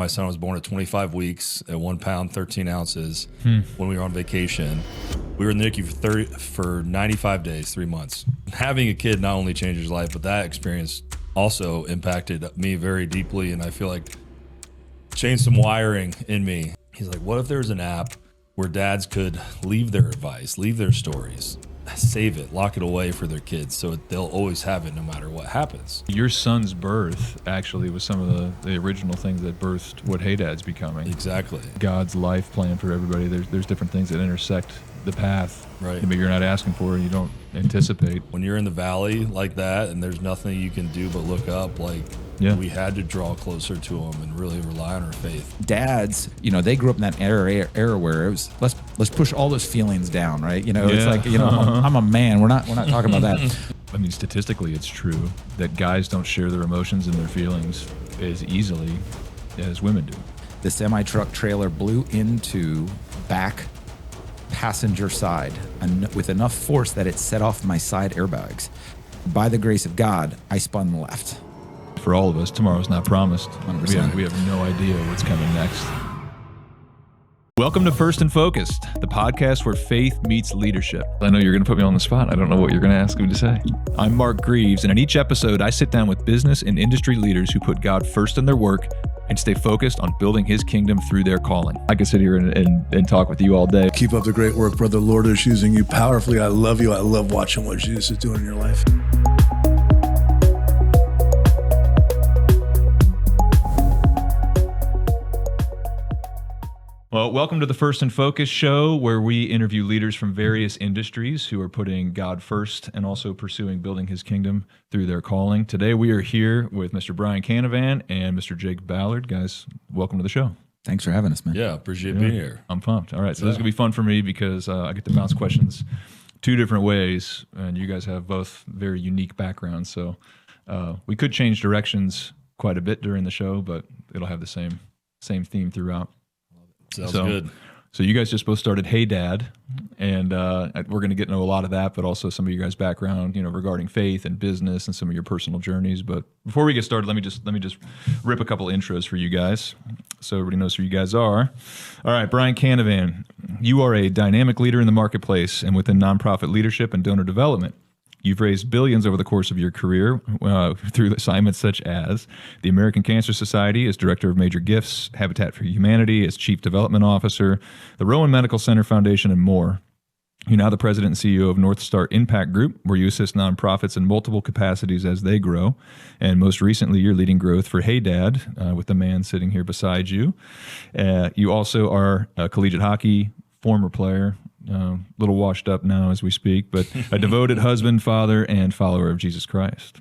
my son was born at 25 weeks at 1 pound, 13 ounces when we were on vacation. We were in the NICU for 95 days, 3 months. Having a kid not only changed his life, but that experience also impacted me very deeply, and I feel like changed some wiring in me. He's like, what if there's an app where dads could leave their advice, leave their stories, save it, lock it away for their kids so they'll always have it no matter what happens. Your son's birth actually was some of the original things that birthed what Hey Dad's becoming. Exactly. God's life plan for everybody. There's different things that intersect the path, right? But you're not asking for and you don't anticipate. When you're in the valley like that and there's nothing you can do but look up, like we had to draw closer to him and really rely on our faith. Dads, they grew up in that era where it was let's push all those feelings down, right? It's like I'm a man. We're not talking about that. I mean, statistically, it's true that guys don't share their emotions and their feelings as easily as women do. The semi-truck trailer blew into back passenger side with enough force that it set off my side airbags. By the grace of God, I spun left. For all of us, tomorrow's not promised. 100%. We have no idea what's coming next. Welcome to First and Focused, the podcast where faith meets leadership. I know you're going to put me on the spot. I don't know what you're going to ask me to say. I'm Mark Greaves, and in each episode, I sit down with business and industry leaders who put God first in their work and stay focused on building his kingdom through their calling. I could sit here and talk with you all day. Keep up the great work, brother. The Lord is using you powerfully. I love you. I love watching what Jesus is doing in your life. Well, welcome to the First and Focus show, where we interview leaders from various industries who are putting God first and also pursuing building his kingdom through their calling. Today, we are here with Mr. Brian Canavan and Mr. Jake Ballard. Guys, welcome to the show. Thanks for having us, man. Yeah, appreciate being here. I'm pumped. All right, so this is going to be fun for me because I get to bounce questions two different ways, and you guys have both very unique backgrounds. So we could change directions quite a bit during the show, but it'll have the same theme throughout. Sounds good. So you guys just both started Hey Dad, and we're going to get to know a lot of that, but also some of you guys' background, regarding faith and business and some of your personal journeys. But before we get started, let me just rip a couple intros for you guys, so everybody knows who you guys are. All right, Brian Canavan, you are a dynamic leader in the marketplace and within nonprofit leadership and donor development. You've raised billions over the course of your career through assignments such as the American Cancer Society as Director of Major Gifts, Habitat for Humanity as Chief Development Officer, the Rowan Medical Center Foundation, and more. You're now the President and CEO of North Star Impact Group, where you assist nonprofits in multiple capacities as they grow. And most recently, you're leading growth for Hey Dad with the man sitting here beside you. You also are a collegiate hockey former player, little washed up now as we speak, but a devoted husband, father, and follower of Jesus Christ.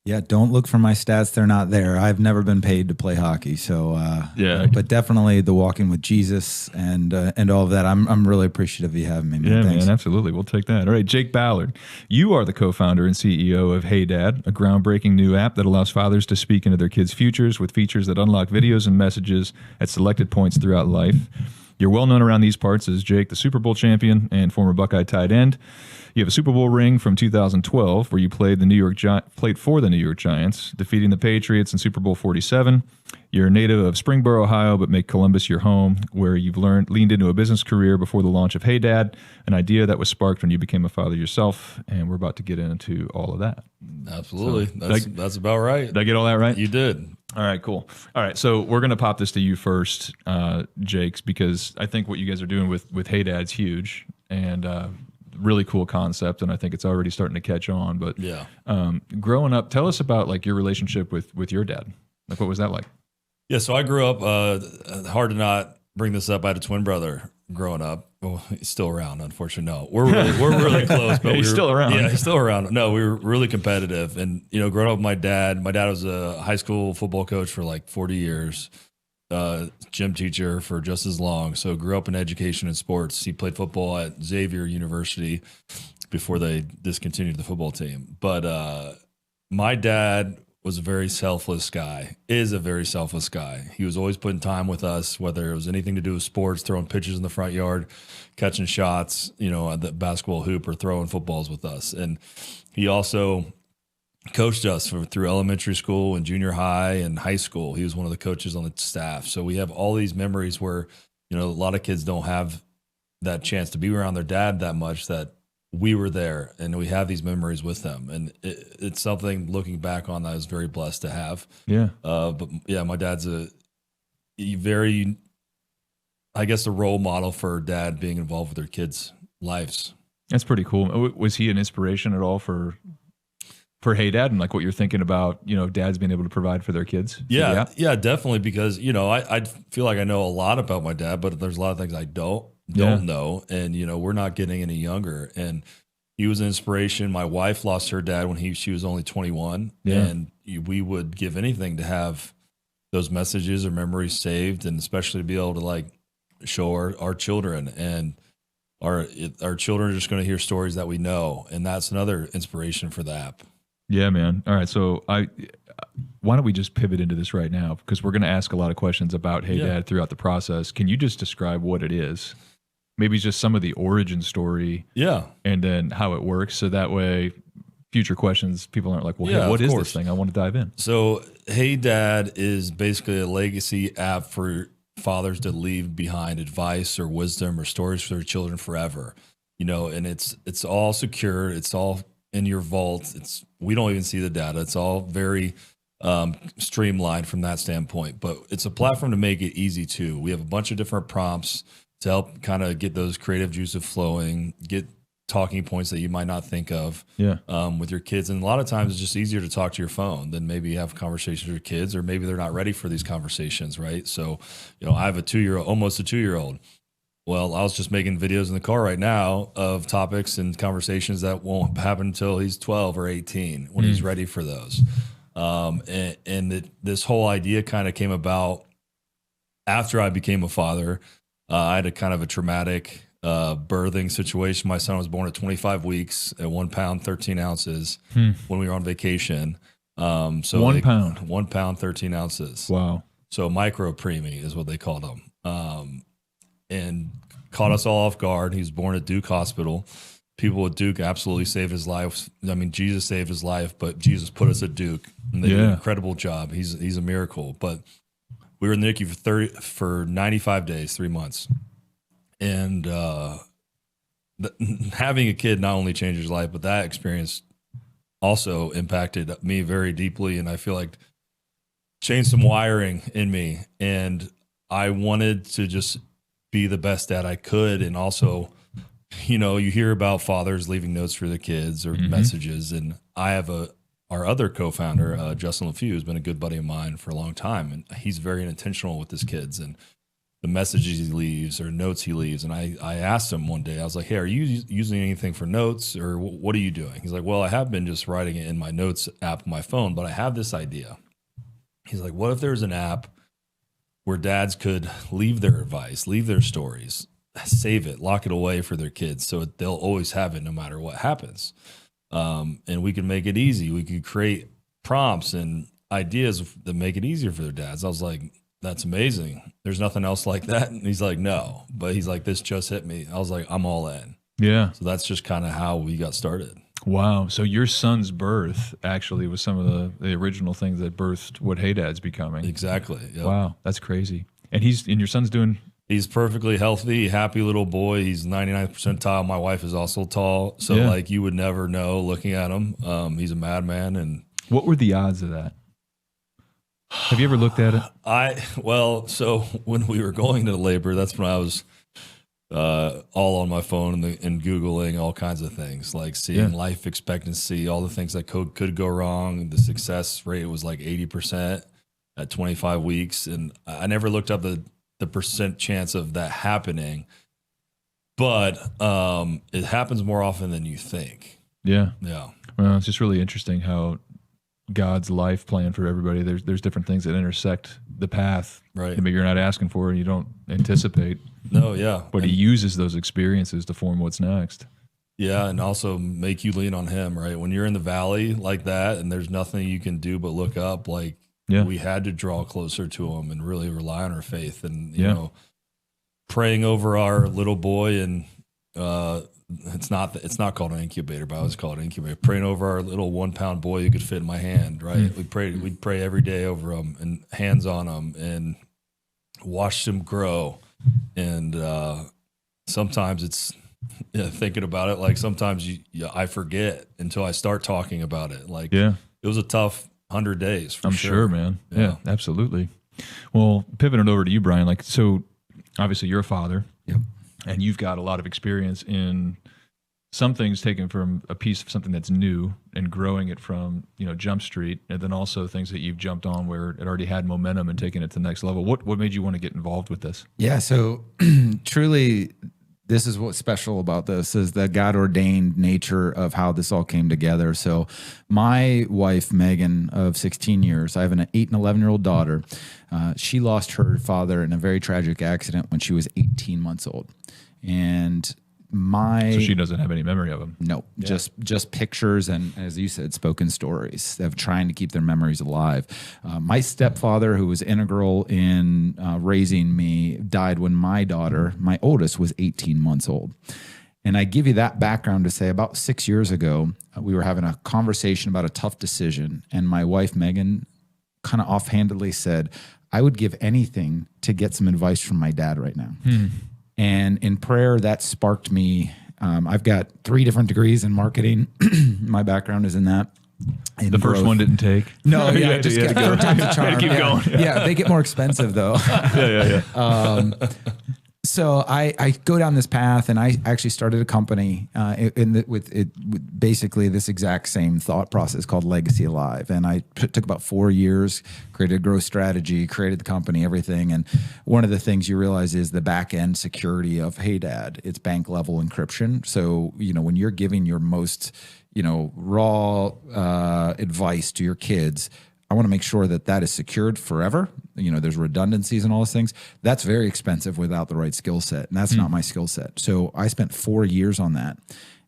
Yeah, don't look for my stats. They're not there. I've never been paid to play hockey. So, but definitely the walking with Jesus and all of that. I'm really appreciative of you having me, man. Yeah, Thanks. man, absolutely. We'll take that. All right, Jake Ballard, you are the co-founder and CEO of Hey Dad, a groundbreaking new app that allows fathers to speak into their kids' futures with features that unlock videos and messages at selected points throughout life. You're well known around these parts as Jake, the Super Bowl champion and former Buckeye tight end. You have a Super Bowl ring from 2012 where you played for the New York Giants, defeating the Patriots in Super Bowl 47. You're a native of Springboro, Ohio, but make Columbus your home, where you've leaned into a business career before the launch of Hey Dad, an idea that was sparked when you became a father yourself, and we're about to get into all of that. Absolutely. So, that's about right. Did I get all that right? You did. All right, cool. All right, so we're going to pop this to you first, Jakes, because I think what you guys are doing with Hey Dad's huge and really cool concept, and I think it's already starting to catch on. But growing up, tell us about like your relationship with your dad. Like, what was that like? Yeah, so I grew up, hard to not bring this up, I had a twin brother growing up. Well, he's still around, unfortunately. No, we're really close. But he's still around. Yeah, he's still around. No, we were really competitive. And, growing up with my dad was a high school football coach for like 40 years, gym teacher for just as long. So grew up in education and sports. He played football at Xavier University before they discontinued the football team. But my dad was a very selfless guy, is a very selfless guy. He was always putting time with us, whether it was anything to do with sports, throwing pitches in the front yard, catching shots, at the basketball hoop, or throwing footballs with us. And he also coached us through elementary school and junior high and high school. He was one of the coaches on the staff. So we have all these memories where, a lot of kids don't have that chance to be around their dad that much, that we were there and we have these memories with them. And it's something, looking back on, that I was very blessed to have. Yeah. But yeah, my dad's a very, I guess, a role model for dad being involved with their kids' lives. That's pretty cool. Was he an inspiration at all for Hey Dad, and like what you're thinking about, dads being able to provide for their kids? Yeah, definitely. Because, I feel like I know a lot about my dad, but there's a lot of things I don't know. And, we're not getting any younger. And he was an inspiration. My wife lost her dad when she was only 21. Yeah. And we would give anything to have those messages or memories saved, and especially to be able to like show our children. And our children are just going to hear stories that we know. And that's another inspiration for the app. Yeah, man. All right. So why don't we just pivot into this right now? Because we're going to ask a lot of questions about Hey Dad throughout the process. Can you just describe what it is? Maybe just some of the origin story. Yeah. And then how it works. So that way, future questions, people aren't like, well, hey, what is this thing? I want to dive in. So Hey Dad is basically a legacy app for fathers to leave behind advice or wisdom or stories for their children forever. And it's all secure. It's all in your vault. We don't even see the data. It's all very streamlined from that standpoint, but it's a platform to make it easy too. We have a bunch of different prompts to help kind of get those creative juices flowing, get talking points that you might not think of with your kids. And a lot of times it's just easier to talk to your phone than maybe have conversations with your kids, or maybe they're not ready for these conversations, right? So, I have almost a 2-year-old. Well, I was just making videos in the car right now of topics and conversations that won't happen until he's 12 or 18 when he's ready for those. This whole idea kind of came about after I became a father. I had a kind of a traumatic birthing situation. My son was born at 25 weeks at 1 pound, 13 ounces when we were on vacation. So 1 pound? 1 pound, 13 ounces. Wow. So micro preemie is what they called him. And caught us all off guard. He was born at Duke Hospital. People at Duke absolutely saved his life. I mean, Jesus saved his life, but Jesus put us at Duke, and they did an incredible job. He's a miracle. But we were in the NICU for 95 days, 3 months. And having a kid not only changed his life, but that experience also impacted me very deeply, and I feel like changed some wiring in me. And I wanted to just be the best dad I could. And also, you hear about fathers leaving notes for their kids or messages. And I have our other co-founder, Justin LeFew, who's been a good buddy of mine for a long time. And he's very intentional with his kids and the messages he leaves or notes he leaves. And I asked him one day, I was like, hey, are you using anything for notes, or what are you doing? He's like, well, I have been just writing it in my notes app on my phone, but I have this idea. He's like, what if there's an app where dads could leave their advice, leave their stories, save it, lock it away for their kids so they'll always have it no matter what happens. And we can make it easy. We could create prompts and ideas that make it easier for their dads. I was like, that's amazing. There's nothing else like that. And he's like, no. But he's like, this just hit me. I was like, I'm all in. Yeah. So that's just kind of how we got started. Wow. So your son's birth actually was some of the original things that birthed what Hey Dad's becoming. Exactly. Yep. Wow. That's crazy. And your son's doing... He's perfectly healthy, happy little boy. He's 99th percentile. My wife is also tall. So like you would never know looking at him. He's a madman. And what were the odds of that? Have you ever looked at it? So when we were going to labor, that's when I was all on my phone and Googling all kinds of things, like seeing life expectancy, all the things that could go wrong. The success rate was like 80% at 25 weeks. And I never looked up the percent chance of that happening, but it happens more often than you think. Yeah. Well, it's just really interesting how God's life plan for everybody, there's different things that intersect the path that maybe you're not asking for and you don't anticipate. No, yeah. But he uses those experiences to form what's next. Yeah, and also make you lean on him, right? When you're in the valley like that and there's nothing you can do but look up, like we had to draw closer to him and really rely on our faith and, you know, praying over our little boy and it's not called an incubator, but I always call it incubator. Praying over our little 1 pound boy who could fit in my hand, right? We'd pray every day over him and hands on him and watched him grow. And sometimes it's thinking about it, like sometimes I forget until I start talking about it. Like, it was a tough 100 days for I'm sure, man. Yeah, absolutely. Well, pivoting over to you, Brian, like, so obviously you're a father. Yep. And you've got a lot of experience in some things taken from a piece of something that's new and growing it from, Jump Street, and then also things that you've jumped on where it already had momentum and taken it to the next level. What made you want to get involved with this? Yeah, so truly, this is what's special about this is the God-ordained nature of how this all came together. So my wife, Megan, of 16 years, I have an 8 and 11-year-old daughter. She lost her father in a very tragic accident when she was 18 months old. And so she doesn't have any memory of him. No, just pictures and, as you said, spoken stories of trying to keep their memories alive. My stepfather, who was integral in raising me, died when my daughter, my oldest, was 18 months old. And I give you that background to say about 6 years ago, we were having a conversation about a tough decision. And my wife, Megan, kind of offhandedly said, I would give anything to get some advice from my dad right now. And in prayer, that sparked me. I've got 3 different degrees in marketing. My background is in that. In the first one didn't take. No, just get third time's a charm. Keep going. Yeah, they get more expensive though. So I go down this path, and I actually started a company with basically this exact same thought process called Legacy Alive. And I took about 4 years, created a growth strategy, created the company, everything. And one of the things you realize is the back end security of Hey Dad. It's bank level encryption. So when you're giving your most raw advice to your kids, I want to make sure that is secured forever. There's redundancies and all those things. That's very expensive without the right skill set. And that's not my skill set. So I spent 4 years on that.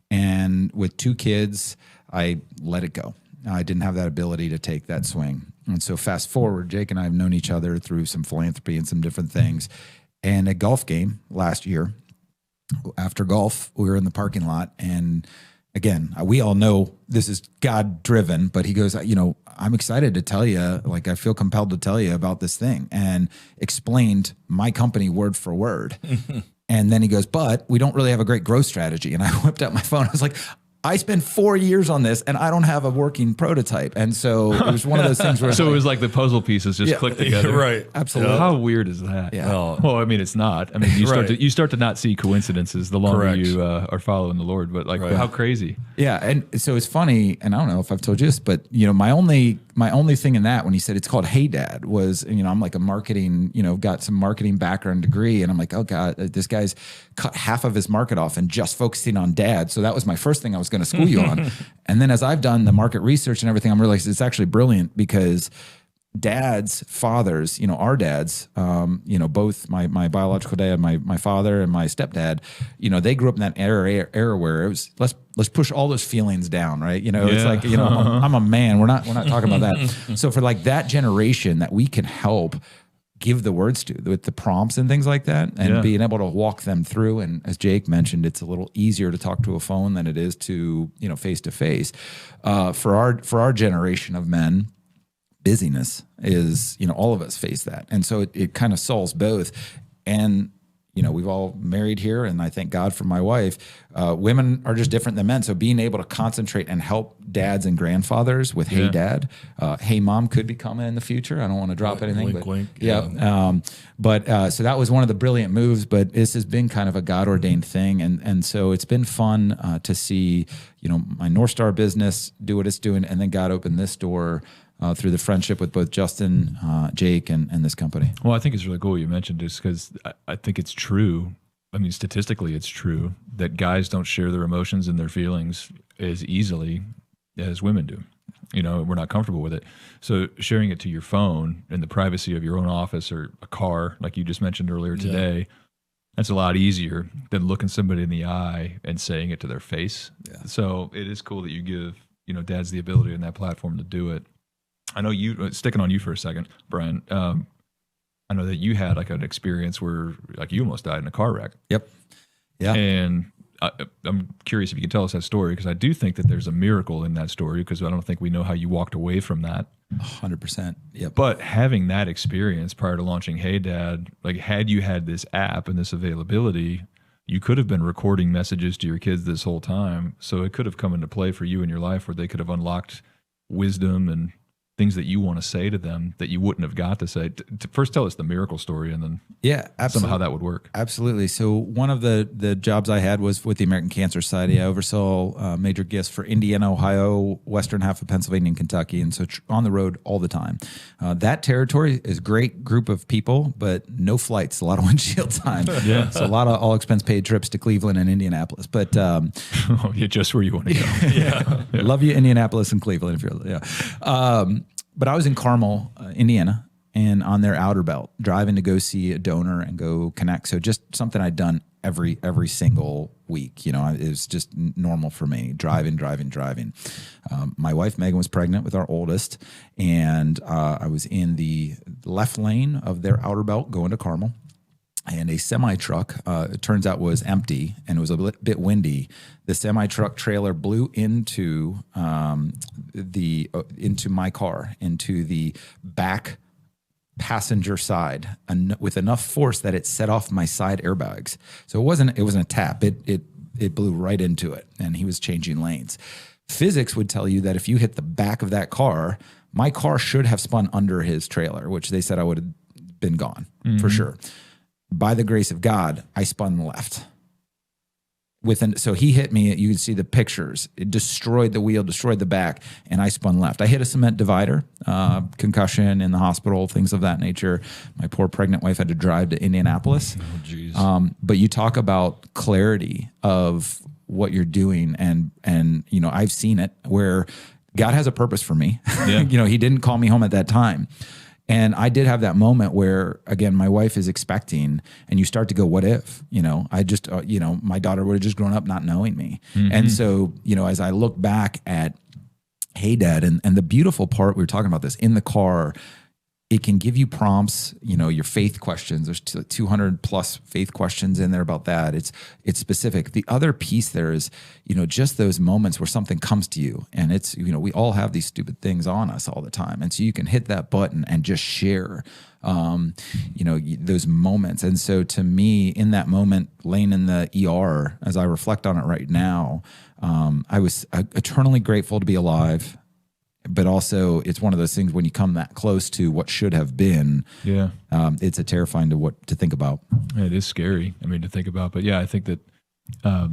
And with 2 kids, I let it go. I didn't have that ability to take that swing. And so fast forward, Jake and I have known each other through some philanthropy and some different things. And a golf game last year, after golf, we were in the parking lot, and again, we all know this is God driven, but he goes, I'm excited to tell you, like, I feel compelled to tell you about this thing, and explained my company word for word. And then he goes, but we don't really have a great growth strategy. And I whipped out my phone. I was like, I spent 4 years on this and I don't have a working prototype. And so it was one of those things where it was like the puzzle pieces just clicked together. Right. Absolutely. How weird is that? Yeah. Well, I mean, it's not. I mean, you start to not see coincidences the longer you are following the Lord, but how crazy. Yeah. And so it's funny, and I don't know if I've told you this, but my only thing in that, when he said it's called Hey Dad, was, I'm like a marketing, got some marketing background degree. And I'm like, oh God, this guy's cut half of his market off and just focusing on dad. So that was my first thing I was going to school you on. And then as I've done the market research and everything, I'm realizing it's actually brilliant, because dads, fathers, our dads, both my biological dad, my father, and my stepdad, they grew up in that era where it was, let's push all those feelings down, right? It's like, I'm a man. We're not talking about that. So for like that generation that we can help give the words to, with the prompts and things like that, and being able to walk them through. And as Jake mentioned, it's a little easier to talk to a phone than it is to, face to face. For our generation of men, busyness is, all of us face that. And so it kind of solves both. And, we've all married here, and I thank God for my wife. Women are just different than men. So being able to concentrate and help dads and grandfathers with Hey Dad, Hey Mom could be coming in the future. I don't want to drop anything. Wink, but wink. So that was one of the brilliant moves, but this has been kind of a God-ordained thing. And so it's been fun to see, my North Star business do what it's doing, and then God opened this door through the friendship with both Justin, Jake, and this company. Well, I think it's really cool you mentioned this, because I think it's true. I mean, statistically, it's true that guys don't share their emotions and their feelings as easily as women do. We're not comfortable with it. So sharing it to your phone in the privacy of your own office or a car, like you just mentioned earlier today, that's a lot easier than looking somebody in the eye and saying it to their face. Yeah. So it is cool that you give, dads the ability on that platform to do it. I know you, sticking on you for a second, Brian, I know that you had like an experience where like you almost died in a car wreck. Yep. Yeah. And I'm curious if you could tell us that story, because I do think that there's a miracle in that story, because I don't think we know how you walked away from that. 100%. Yep. But having that experience prior to launching Hey Dad, like had you had this app and this availability, you could have been recording messages to your kids this whole time. So it could have come into play for you in your life where they could have unlocked wisdom and things that you want to say to them that you wouldn't have got to say. First, tell us the miracle story, and then some of how that would work. Absolutely. So one of the jobs I had was with the American Cancer Society. I oversaw major gifts for Indiana, Ohio, western half of Pennsylvania, and Kentucky, and so on the road all the time. That territory is a great group of people, but no flights, a lot of windshield time. Yeah. So a lot of all expense paid trips to Cleveland and Indianapolis. But oh, yeah, just where you want to go. Yeah. love you, Indianapolis and Cleveland, if you're but I was in Carmel, Indiana, and on their outer belt, driving to go see a donor and go connect. So just something I'd done every single week. You know, it was just normal for me, driving. My wife, Megan, was pregnant with our oldest, and I was in the left lane of their outer belt going to Carmel. And a semi-truck, it turns out, was empty, and it was a bit windy. The semi-truck trailer blew into into my car, into the back passenger side, with enough force that it set off my side airbags. So it wasn't a tap. It blew right into it, and he was changing lanes. Physics would tell you that if you hit the back of that car, my car should have spun under his trailer, which they said I would have been gone for sure. By the grace of God, I spun left. So he hit me. You can see the pictures. It destroyed the wheel, destroyed the back, and I spun left. I hit a cement divider, concussion in the hospital, things of that nature. My poor pregnant wife had to drive to Indianapolis. Oh, geez. But you talk about clarity of what you're doing, and you know, I've seen it where God has a purpose for me. Yeah. You know, He didn't call me home at that time. And I did have that moment where, again, my wife is expecting, and you start to go, what if? You know, I just, my daughter would have just grown up not knowing me. Mm-hmm. And so, you know, as I look back at Hey Dad, and the beautiful part, we were talking about this in the car, it can give you prompts, you know, your faith questions. There's 200 plus faith questions in there about that. It's specific. The other piece there is, you know, just those moments where something comes to you, and it's, you know, we all have these stupid things on us all the time. And so you can hit that button and just share, you know, those moments. And so to me, in that moment, laying in the ER, as I reflect on it right now, I was eternally grateful to be alive. But also, it's one of those things when you come that close to what should have been. Yeah, it's a terrifying to think about. It is scary. I mean, to think about. But yeah, I think that. I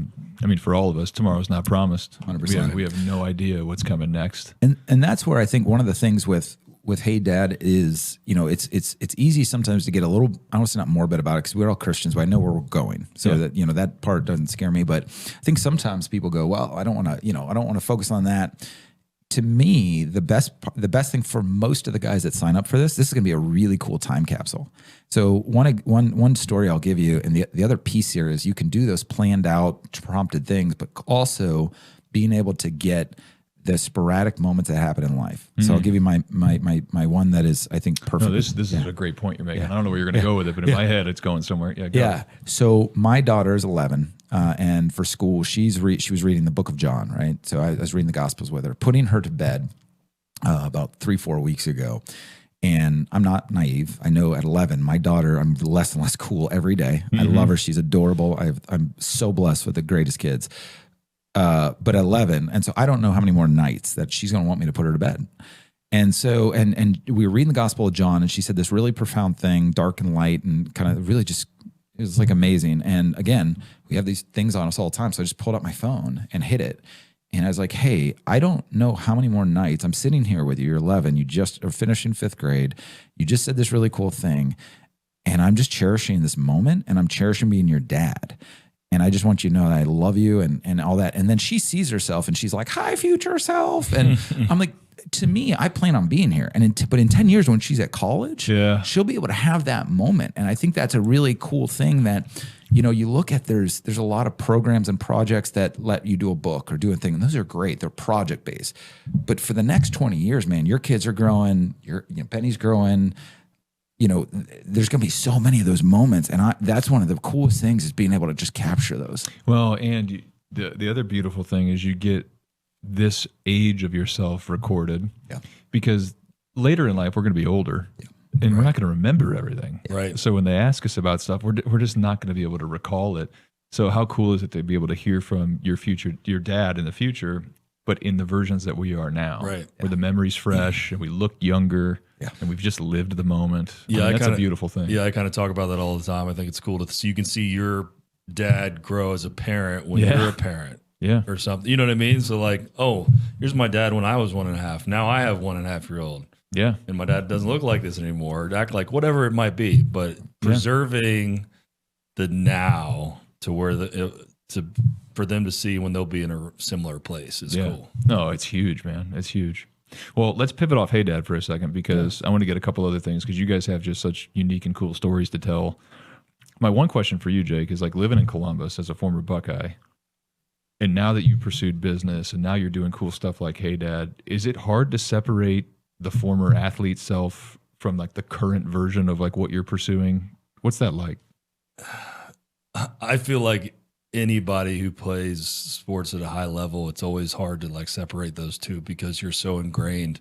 mean, for all of us, tomorrow's not promised. 100%. We have no idea what's coming next. And that's where I think one of the things with Hey Dad is, you know, it's easy sometimes to get a little, I don't say not morbid about it, because we're all Christians, but I know where we're going. So that, you know, that part doesn't scare me. But I think sometimes people go, well, I don't want to focus on that. To me, the best thing for most of the guys that sign up for this is going to be a really cool time capsule. So one story I'll give you, and the other piece here is you can do those planned out, prompted things, but also being able to get the sporadic moments that happen in life. Mm-hmm. So I'll give you my one that is, I think, perfect. No, this is a great point you're making. I don't know where you're going to go with it, but in my head, it's going somewhere. Yeah. Yeah. So my daughter is 11. And for school, she was reading the book of John, right? So I was reading the Gospels with her, putting her to bed about 3-4 weeks ago. And I'm not naive. I know at 11, my daughter, I'm less and less cool every day. Mm-hmm. I love her. She's adorable. I'm so blessed with the greatest kids. But 11, and so I don't know how many more nights that she's going to want me to put her to bed. And so, and we were reading the Gospel of John, and she said this really profound thing, dark and light, and kind of really just, it was like amazing. And again, we have these things on us all the time. So I just pulled out my phone and hit it. And I was like, hey, I don't know how many more nights I'm sitting here with you. You're 11. You just are finishing 5th grade. You just said this really cool thing. And I'm just cherishing this moment, and I'm cherishing being your dad. And I just want you to know that I love you and all that. And then she sees herself and she's like, hi, future self. And I'm like, to me, I plan on being here. But in 10 years when she's at college, she'll be able to have that moment. And I think that's a really cool thing that, you know, you look at, there's a lot of programs and projects that let you do a book or do a thing. And those are great. They're project based. But for the next 20 years, man, your kids are growing, Penny's growing. there's going to be so many of those moments. And that's one of the coolest things is being able to just capture those. Well, and the other beautiful thing is you get this age of yourself recorded, because later in life we're going to be older, and we're not going to remember everything. Right. So when they ask us about stuff, we're just not going to be able to recall it. So how cool is it to be able to hear from your dad in the future, but in the versions that we are now, right? Where the memory's fresh and we look younger, and we've just lived the moment. Yeah, that's a beautiful thing. Yeah, I kind of talk about that all the time. I think it's cool so you can see your dad grow as a parent when you're a parent. Yeah. Or something. You know what I mean? So like, oh, here's my dad when I was 1.5. Now I have 1.5-year-old. Yeah. And my dad doesn't look like this anymore. Act like whatever it might be. But preserving the now to where for them to see when they'll be in a similar place is cool. No, it's huge, man. It's huge. Well, let's pivot off Hey Dad for a second, because I want to get a couple other things, because you guys have just such unique and cool stories to tell. My one question for you, Jake, is like living in Columbus as a former Buckeye, and now that you've pursued business and now you're doing cool stuff like Hey Dad, is it hard to separate the former athlete self from like the current version of like what you're pursuing? What's that like? I feel like anybody who plays sports at a high level, it's always hard to like separate those two, because you're so ingrained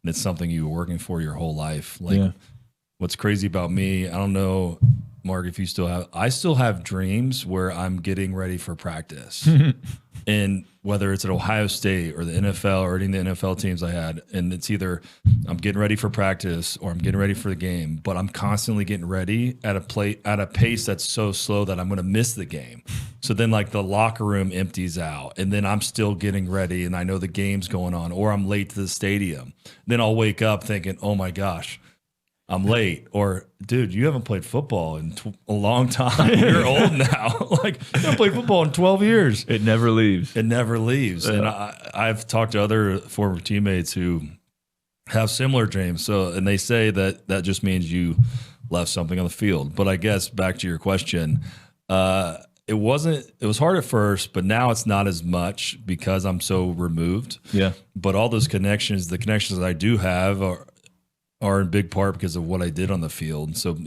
and it's something you were working for your whole life. Like what's crazy about me, I don't know, Mark, if you I still have dreams where I'm getting ready for practice. And whether it's at Ohio State or the NFL or any of the NFL teams I had, and it's either I'm getting ready for practice or I'm getting ready for the game, but I'm constantly getting ready at a pace that's so slow that I'm going to miss the game. So then like the locker room empties out, and then I'm still getting ready and I know the game's going on, or I'm late to the stadium. Then I'll wake up thinking, oh my gosh, I'm late, or dude, you haven't played football in a long time. You're old now. Like, you haven't played football in 12 years. It never leaves. It never leaves. And I've talked to other former teammates who have similar dreams. So, and they say that just means you left something on the field. But I guess back to your question, it was hard at first, but now it's not as much because I'm so removed. Yeah. But all those connections, the connections that I do have are in big part because of what I did on the field. So,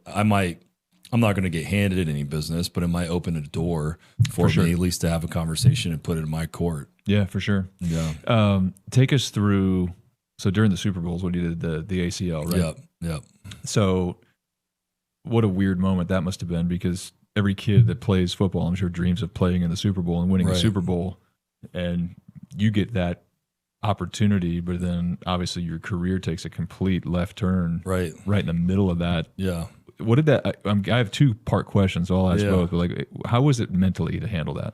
I'm not going to get handed any business, but it might open a door for me at least to have a conversation and put it in my court. Yeah, for sure. Yeah. Take us through, so during the Super Bowls when you did the ACL, right? Yep. So what a weird moment that must have been, because every kid that plays football, I'm sure, dreams of playing in the Super Bowl and winning the Super Bowl. And you get that opportunity, but then obviously your career takes a complete left turn right in the middle of that. Yeah. What did that, I have 2-part questions, so I'll ask both, but like, how was it mentally to handle that?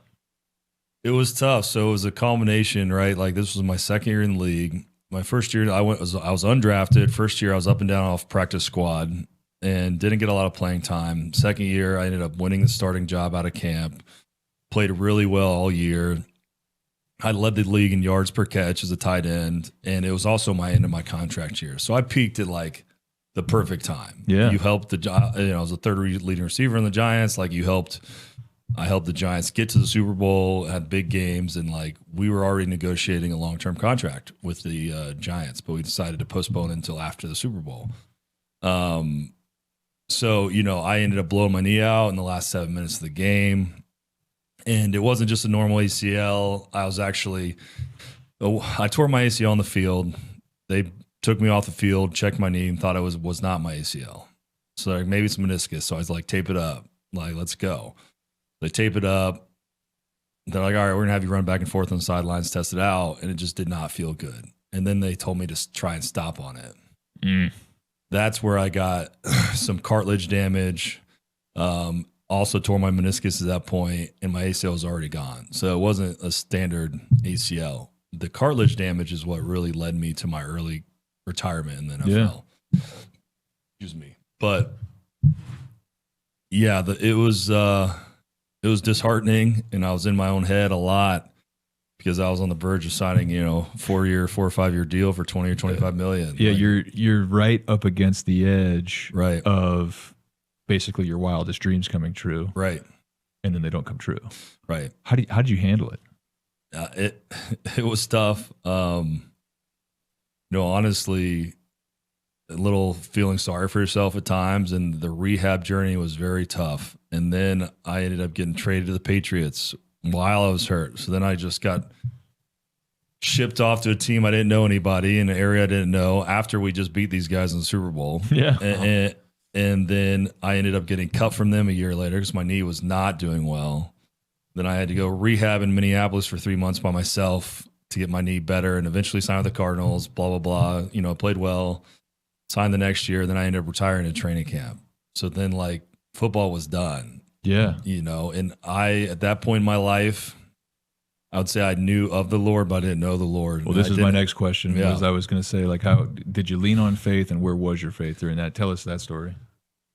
It was tough. So it was a culmination, right? Like, this was my second year in the league. My first year, I was undrafted. First year, I was up and down off practice squad and didn't get a lot of playing time. Second year, I ended up winning the starting job out of camp. Played really well all year. I led the league in yards per catch as a tight end, and it was also my end of my contract year. So I peaked at like the perfect time. Yeah. You helped I was the third leading receiver in the Giants. Like, I helped the Giants get to the Super Bowl, had big games, and like we were already negotiating a long-term contract with the Giants, but we decided to postpone it until after the Super Bowl. So, I ended up blowing my knee out in the last 7 minutes of the game. And it wasn't just a normal ACL. I tore my ACL on the field. They took me off the field, checked my knee, and thought it was not my ACL. So like, maybe it's meniscus. So I was like, tape it up. Like, let's go. They tape it up. They're like, all right, we're going to have you run back and forth on the sidelines, test it out. And it just did not feel good. And then they told me to try and stop on it. That's where I got some cartilage damage. Also tore my meniscus at that point, and my ACL was already gone. So it wasn't a standard ACL. The cartilage damage is what really led me to my early retirement in the NFL. Excuse me. But yeah, it was disheartening, and I was in my own head a lot because I was on the verge of signing, 4 or 5 year deal for 20 or 25 million. Yeah, you're right up against the edge of basically your wildest dreams coming true. Right. And then they don't come true. Right. How did you handle it? It was tough. Honestly, a little feeling sorry for yourself at times, and the rehab journey was very tough. And then I ended up getting traded to the Patriots while I was hurt. So then I just got shipped off to a team I didn't know anybody in an area I didn't know after we just beat these guys in the Super Bowl. Yeah. And then I ended up getting cut from them a year later because my knee was not doing well. Then I had to go rehab in Minneapolis for 3 months by myself to get my knee better, and eventually signed with the Cardinals, blah, blah, blah. You know, played well, signed the next year. Then I ended up retiring at training camp. So then, like, football was done. Yeah. You know, and at that point in my life, I would say I knew of the Lord, but I didn't know the Lord. Well, this is my next question. Yeah. Was I was going to say, like, how did you lean on faith, and where was your faith during that? Tell us that story.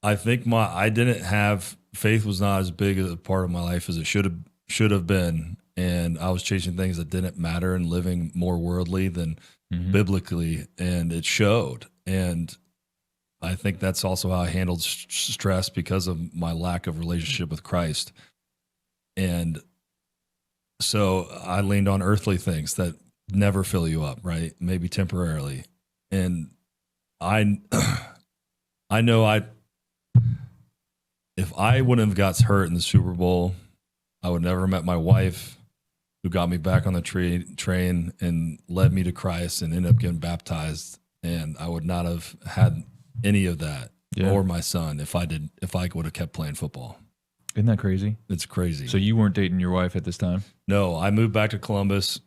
I think I didn't have faith was not as big a part of my life as it should have been, and I was chasing things that didn't matter and living more worldly than biblically, and it showed. And I think that's also how I handled stress because of my lack of relationship with Christ. And so I leaned on earthly things that never fill you up, right? Maybe temporarily. And I know if I wouldn't have got hurt in the Super Bowl, I would never have met my wife, who got me back on the train and led me to Christ and ended up getting baptized. And I would not have had any of that, or my son, if I would have kept playing football. Isn't that crazy? It's crazy. So you weren't dating your wife at this time? No, I moved back to Columbus.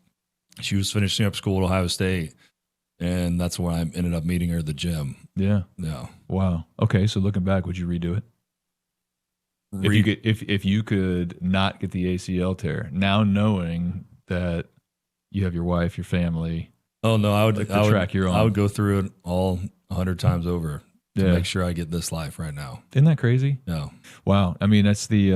She was finishing up school at Ohio State, and that's where I ended up meeting her at the gym. Yeah. Yeah. Wow. Okay, so looking back, would you redo it? If you could not get the ACL tear, now knowing that you have your wife, your family. Oh no, I would track you're on. I would go through it all 100 times over to make sure I get this life right now. Isn't that crazy? No. Wow. I mean, it's the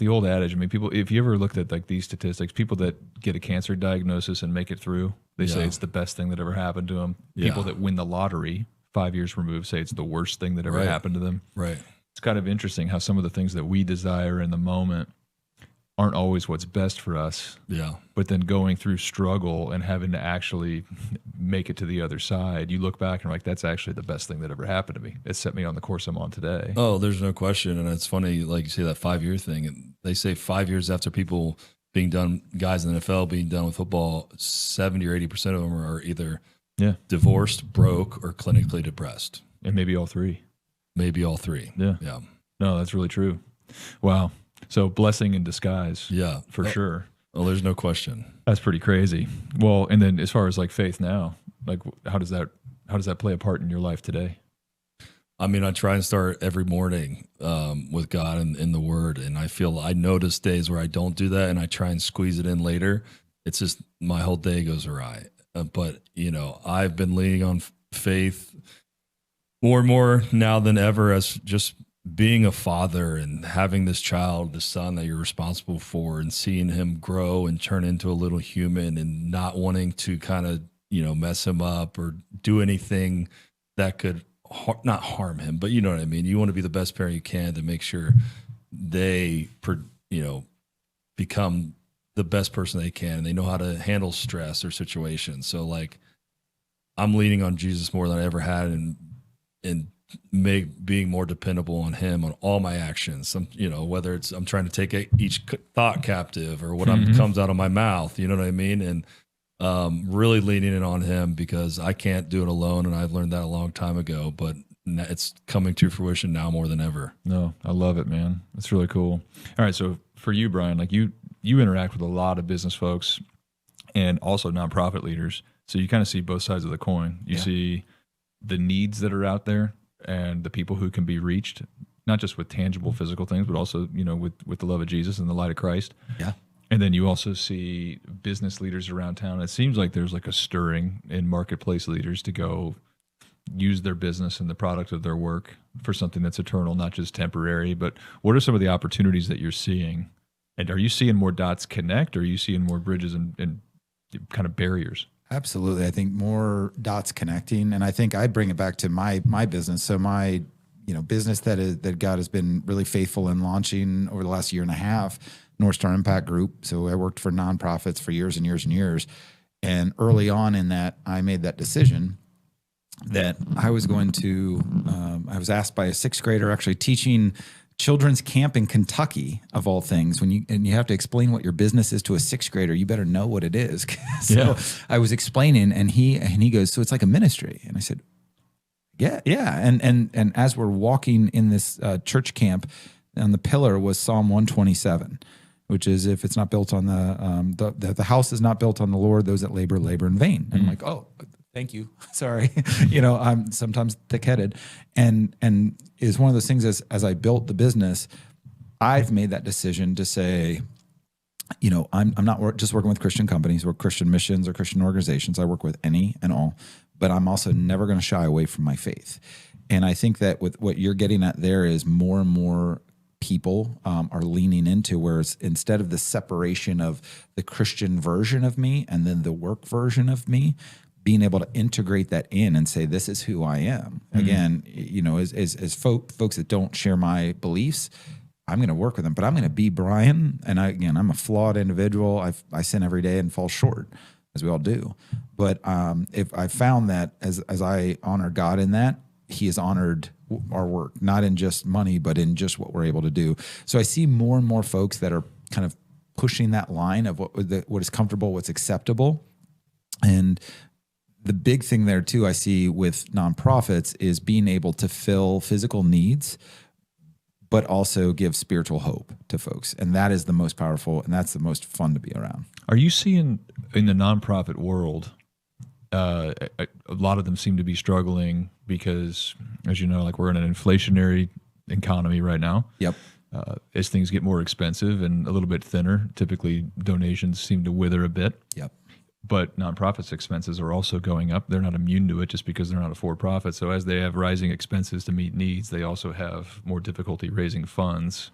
old adage. I mean, people, if you ever looked at like these statistics, people that get a cancer diagnosis and make it through, they say it's the best thing that ever happened to them. People that win the lottery 5 years removed say it's the worst thing that ever happened to them. Right. It's kind of interesting how some of the things that we desire in the moment aren't always what's best for us. Yeah. But then going through struggle and having to actually make it to the other side, you look back and you're like, that's actually the best thing that ever happened to me. It set me on the course I'm on today. Oh, there's no question. And it's funny, like you say that 5-year thing. And they say 5 years after people being done, guys in the NFL being done with football, 70 or 80% of them are either divorced, broke, or clinically depressed. And maybe all three. Maybe all three. Yeah. Yeah. No, that's really true. Wow. So blessing in disguise. Yeah. For sure. Oh, there's no question. That's pretty crazy. Well, and then as far as like faith now, like how does that play a part in your life today? I mean, I try and start every morning with God and in the Word, and I notice days where I don't do that, and I try and squeeze it in later. It's just my whole day goes awry. But you know, I've been leaning on faith more and more now than ever, as just being a father and having this child, the son that you're responsible for, and seeing him grow and turn into a little human, and not wanting to kind of, you know, mess him up or do anything that could not harm him, but you know what I mean? You want to be the best parent you can to make sure they, you know, become the best person they can, and they know how to handle stress or situations. So like, I'm leaning on Jesus more than I ever had, and being more dependable on him on all my actions. You know, whether it's I'm trying to take each thought captive or what comes out of my mouth, you know what I mean? And really leaning in on him, because I can't do it alone, and I've learned that a long time ago, but it's coming to fruition now more than ever. No, I love it, man. That's really cool. All right, so for you, Brian, like you interact with a lot of business folks and also nonprofit leaders, so you kind of see both sides of the coin. You see the needs that are out there and the people who can be reached, not just with tangible physical things, but also, you know, with the love of Jesus and the light of Christ. Yeah. And then you also see business leaders around town. It seems like there's like a stirring in marketplace leaders to go use their business and the product of their work for something that's eternal, not just temporary. But what are some of the opportunities that you're seeing? And are you seeing more dots connect, or are you seeing more bridges and kind of barriers? Absolutely. I think more dots connecting. And I think I bring it back to my business. So my, you know, business that God has been really faithful in launching over the last year and a half, North Star Impact Group. So I worked for nonprofits for years and years and years. And early on in that, I made that decision that I was going to, I was asked by a sixth grader actually teaching children's camp in Kentucky, of all things. When you have to explain what your business is to a sixth grader, you better know what it is. So Yeah. I was explaining, and he goes, "So it's like a ministry?" And I said, "Yeah, yeah." And as we're walking in this church camp, on the pillar was Psalm 127, which is, "If it's not built on the house is not built on the Lord, those that labor in vain." And I'm like, "Oh, thank you. Sorry." I'm sometimes thick-headed. And is one of those things, as I built the business, I've made that decision to say, I'm not just working with Christian companies or Christian missions or Christian organizations. I work with any and all, but I'm also never going to shy away from my faith. And I think that with what you're getting at there is more and more people are leaning into, whereas instead of the separation of the Christian version of me and then the work version of me, being able to integrate that in and say, this is who I am. Again, as folks that don't share my beliefs, I'm going to work with them, but I'm going to be Brian. And I'm a flawed individual. I sin every day and fall short, as we all do. But if I found that as I honor God in that, He has honored our work, not in just money, but in just what we're able to do. So I see more and more folks that are kind of pushing that line of what is comfortable, what's acceptable. And the big thing there too, I see with nonprofits, is being able to fill physical needs, but also give spiritual hope to folks. And that is the most powerful, and that's the most fun to be around. Are you seeing in the nonprofit world, a lot of them seem to be struggling because, as you know, like we're in an inflationary economy right now. Yep. As things get more expensive and a little bit thinner, typically donations seem to wither a bit. Yep. But nonprofits' expenses are also going up. They're not immune to it just because they're not a for-profit. So as they have rising expenses to meet needs, they also have more difficulty raising funds.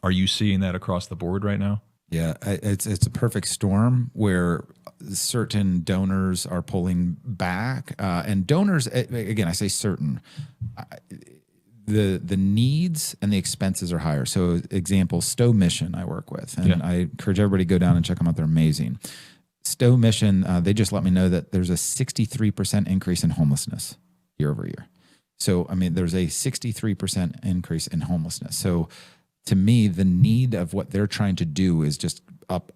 Are you seeing that across the board right now? Yeah, it's a perfect storm where certain donors are pulling back, and donors, again, I say certain. The needs and the expenses are higher. So, example, Stowe Mission I work with, and I encourage everybody to go down and check them out. They're amazing. Stowe Mission, they just let me know that there's a 63% increase in homelessness year over year. So, there's a 63% increase in homelessness. So, to me, the need of what they're trying to do is just up,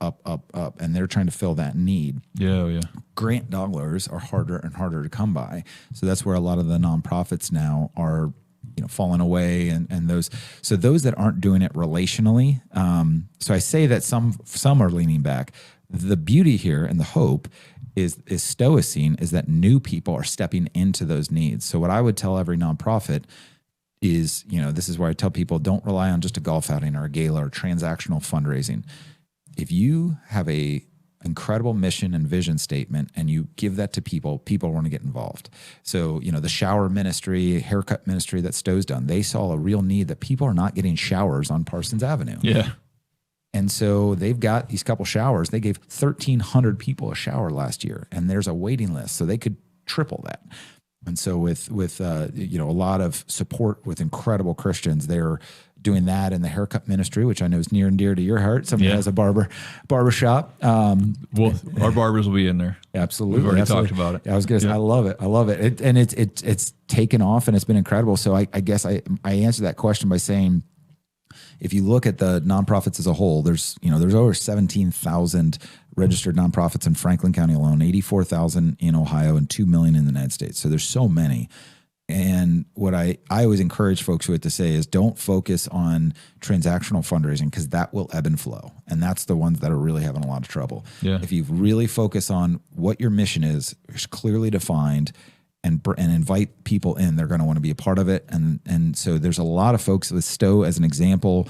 and they're trying to fill that need. Yeah. Grant dollars are harder and harder to come by. So that's where a lot of the nonprofits now are, falling away, and those that aren't doing it relationally. So I say that some are leaning back. The beauty here and the hope is Stoicene is that new people are stepping into those needs. So what I would tell every nonprofit is, this is where I tell people, don't rely on just a golf outing or a gala or transactional fundraising. If you have a incredible mission and vision statement and you give that to people want to get involved. So, the shower ministry, haircut ministry that Stowe's done, they saw a real need that people are not getting showers on Parsons Avenue. Yeah. And so they've got these couple showers. They gave 1,300 people a shower last year, and there's a waiting list. So they could triple that. And so with a lot of support with incredible Christians, they're doing that in the haircut ministry, which I know is near and dear to your heart. Somebody has a barber shop. Well, our barbers will be in there. Absolutely. We've already talked about it. I was going to say, I love it. And it's taken off and it's been incredible. So I guess I answered that question by saying, if you look at the nonprofits as a whole, there's over 17,000 registered nonprofits in Franklin County alone, 84,000 in Ohio, and 2 million in the United States. So there's so many. And what I always encourage folks with to say is, don't focus on transactional fundraising, because that will ebb and flow. And that's the ones that are really having a lot of trouble. Yeah. If you really focus on what your mission is clearly defined, and invite people in, they're going to want to be a part of it. And so there's a lot of folks with Stowe as an example.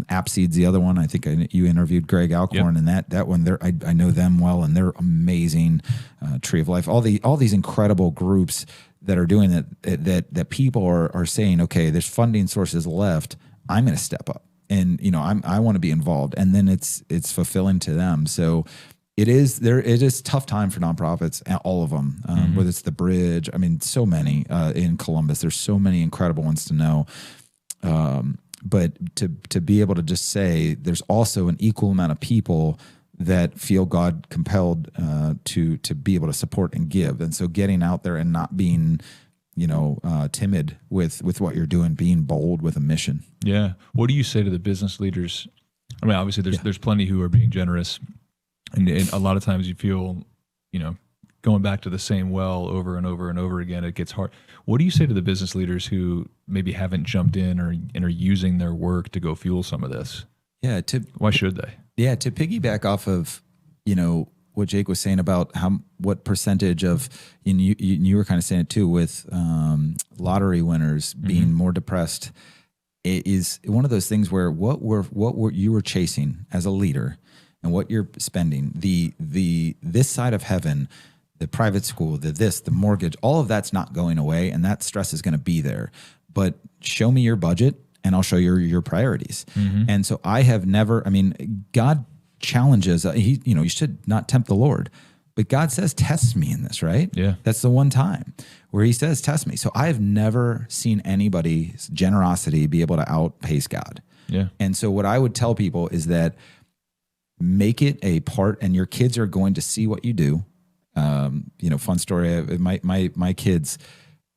Appseed's the other one. I think you interviewed Greg Alcorn, and that one there, I know them well, and they're amazing. Tree of Life, all these incredible groups that are doing that people are saying, okay, there's funding sources left. I'm going to step up, and I want to be involved, and then it's fulfilling to them. So it is tough time for nonprofits, all of them, whether it's the Bridge. So many in Columbus. There's so many incredible ones to know. But to be able to just say there's also an equal amount of people that feel God compelled to be able to support and give. And so getting out there and not being timid with what you're doing, being bold with a mission. Yeah. What do you say to the business leaders? I mean, obviously there's plenty who are being generous, and a lot of times you feel, going back to the same well over and over and over again, it gets hard. What do you say to the business leaders who maybe haven't jumped in and are using their work to go fuel some of this? Yeah. Why should they? Yeah. To piggyback off of, what Jake was saying about what percentage of, and you were kind of saying it too, with lottery winners being more depressed. It is one of those things where what you were chasing as a leader and what you're spending, this side of heaven, the private school, the mortgage, all of that's not going away, and that stress is going to be there. But show me your budget and I'll show you your priorities. And so I have never, God challenges, you should not tempt the Lord, but God says, test me in this, right? Yeah. That's the one time where he says, test me. So I've never seen anybody's generosity be able to outpace God. Yeah. And so what I would tell people is that make it a part, and your kids are going to see what you do. Fun story. My kids,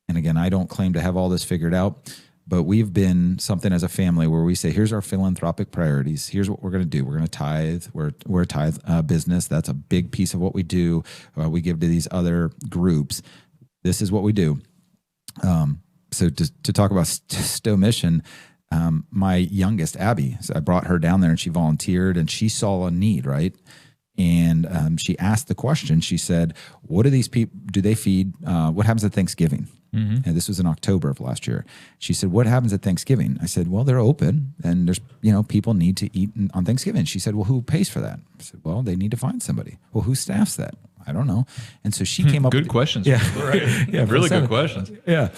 and again, I don't claim to have all this figured out, but we've been something as a family where we say, here's our philanthropic priorities. Here's what we're going to do. We're going to tithe. We're a tithe business. That's a big piece of what we do. We give to these other groups. This is what we do. So to talk about Stowe Mission, my youngest, Abby, so I brought her down there and she volunteered and she saw a need, right? And she asked the question. She said, what do these people, do they feed? What happens at Thanksgiving? And this was in October of last year. She said, what happens at Thanksgiving? I said, well, they're open and there's, people need to eat on Thanksgiving. She said, well, who pays for that? I said, well, they need to find somebody. Well, who staffs that? I don't know. And so she came up Good with questions. Yeah. Right. Yeah. Really good questions. Yeah.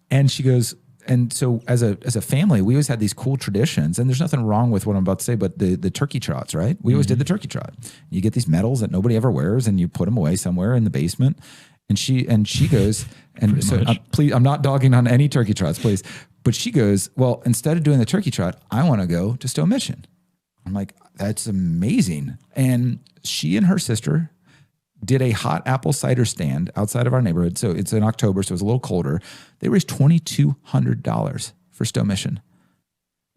And she goes, and so as a family, we always had these cool traditions, and there's nothing wrong with what I'm about to say, but the turkey trots, right? We always did the turkey trot. You get these medals that nobody ever wears and you put them away somewhere in the basement. And she goes, and so please, I'm not dogging on any turkey trots, please. But she goes, well, instead of doing the turkey trot, I want to go to Stowe Mission. I'm like, that's amazing. And she and her sister did a hot apple cider stand outside of our neighborhood. So it's in October, so it was a little colder. They raised $2,200 for Stowe Mission.